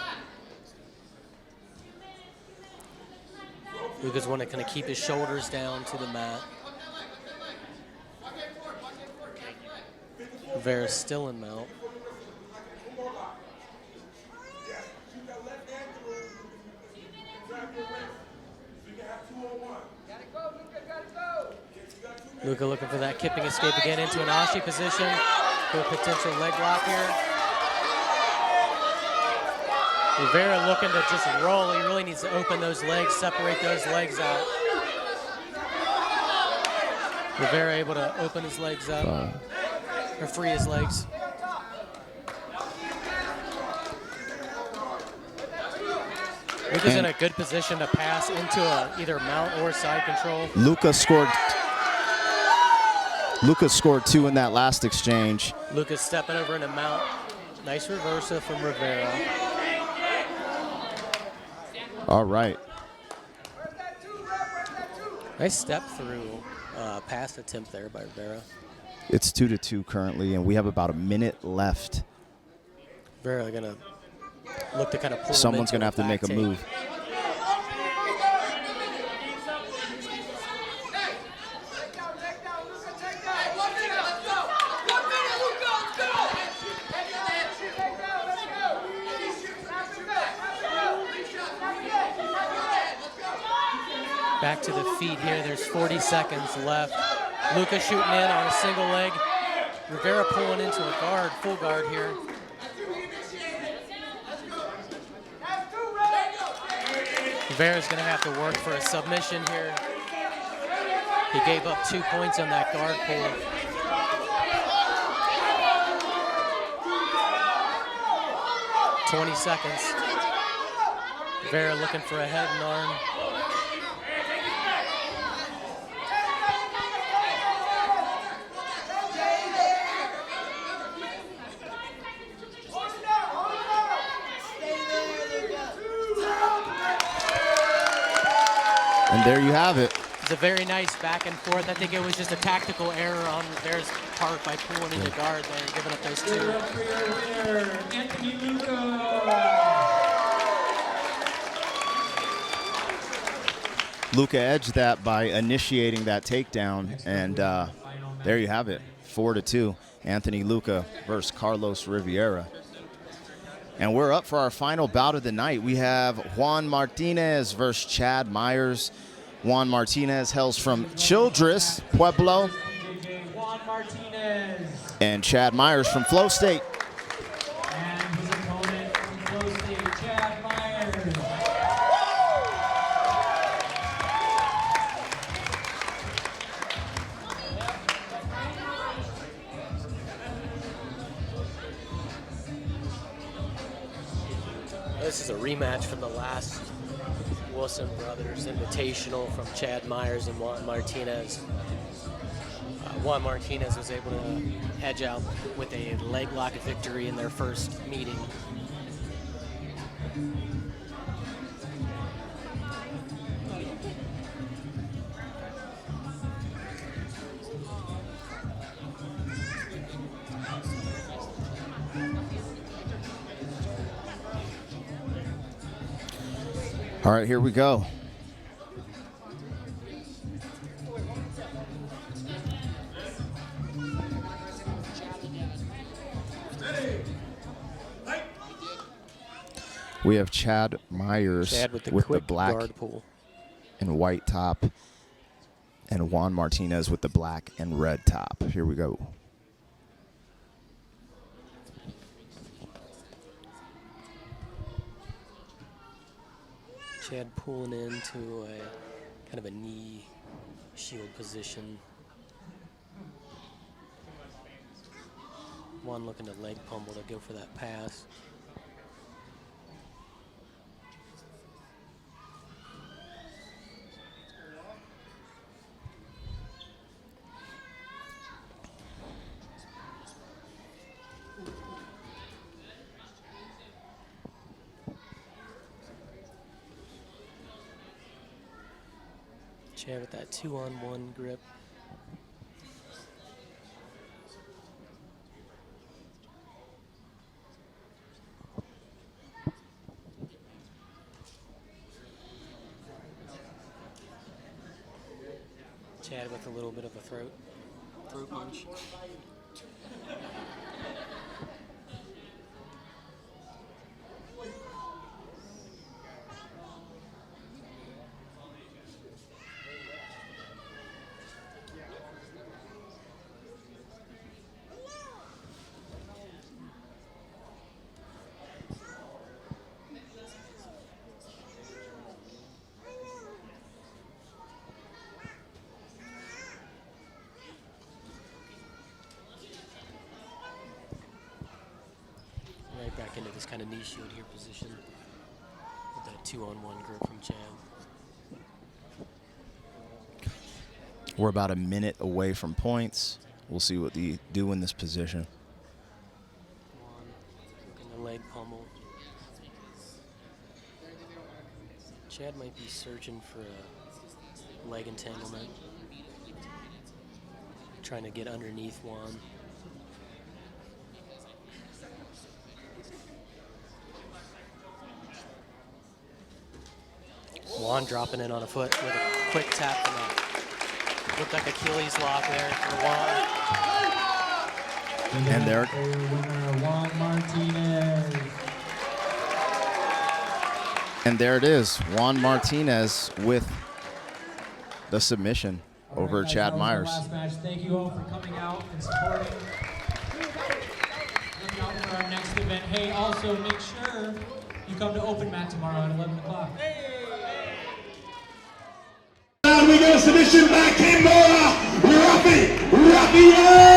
Luca's want to kind of keep his shoulders down to the mat. Rivera's still in mount. Luca looking for that kipping escape again into an Augie position for a potential leg lock here. Rivera looking to just roll. He really needs to open those legs, separate those legs out. Rivera able to open his legs up, or free his legs. Luca's in a good position to pass into either mount or side control. Luca scored 2 in that last exchange. Luca's stepping over into mount. Nice reversal from Rivera. All right. Nice step through pass attempt there by Rivera. It's 2-2 currently, and we have about a minute left. Rivera gonna look to kind of pull. Someone's gonna have to make a move. Back to the feet here. There's 40 seconds left. Luca shooting in on a single leg. Rivera pulling into a guard, full guard here. Rivera's going to have to work for a submission here. He gave up 2 points on that guard pull. $20 seconds. Rivera looking for a head and arm. And there you have it. It's a very nice back and forth. I think it was just a tactical error on Rivera's part by pulling into guard there and giving up those two. Give it up for your winner, Anthony Luca. Luca edged that by initiating that takedown, and there you have it, 4-2. Anthony Luca versus Carlos Rivera. And we're up for our final bout of the night. We have Juan Martinez versus Chad Myers. Juan Martinez hails from Childress, Pueblo. Juan Martinez. And Chad Myers from Flow State. And his opponent from Flow State, Chad Myers. This is a rematch from the last Wilson Brothers Invitational from Chad Myers and Juan Martinez. Juan Martinez was able to edge out with a leg lock victory in their first meeting. All right, here we go. We have Chad Myers with the black guard pull and white top, and Juan Martinez with the black and red top. Here we go. Chad pulling into a kind of a knee shield position. Juan looking to leg pummel to go for that pass. Chad with that 2-on-1 grip. Chad with a little bit of a throat punch. Back into this kind of knee shield here position with that 2-on-1 grip from Chad. We're about a minute away from points. We'll see what they do in this position. Looking to leg pummel. Chad might be searching for a leg entanglement. Trying to get underneath Juan. Juan dropping in on a foot with a quick tap from that. Looked like Achilles lock there for Juan. And there, Juan Martinez. And there it is, Juan Martinez with the submission over Guys, Chad that was Myers. the last match. Thank you all for coming out and supporting. Looking out for our next event. Hey, also make sure you come to Open Mat tomorrow at 11 o'clock. We got a submission by Gamboa, Raphael.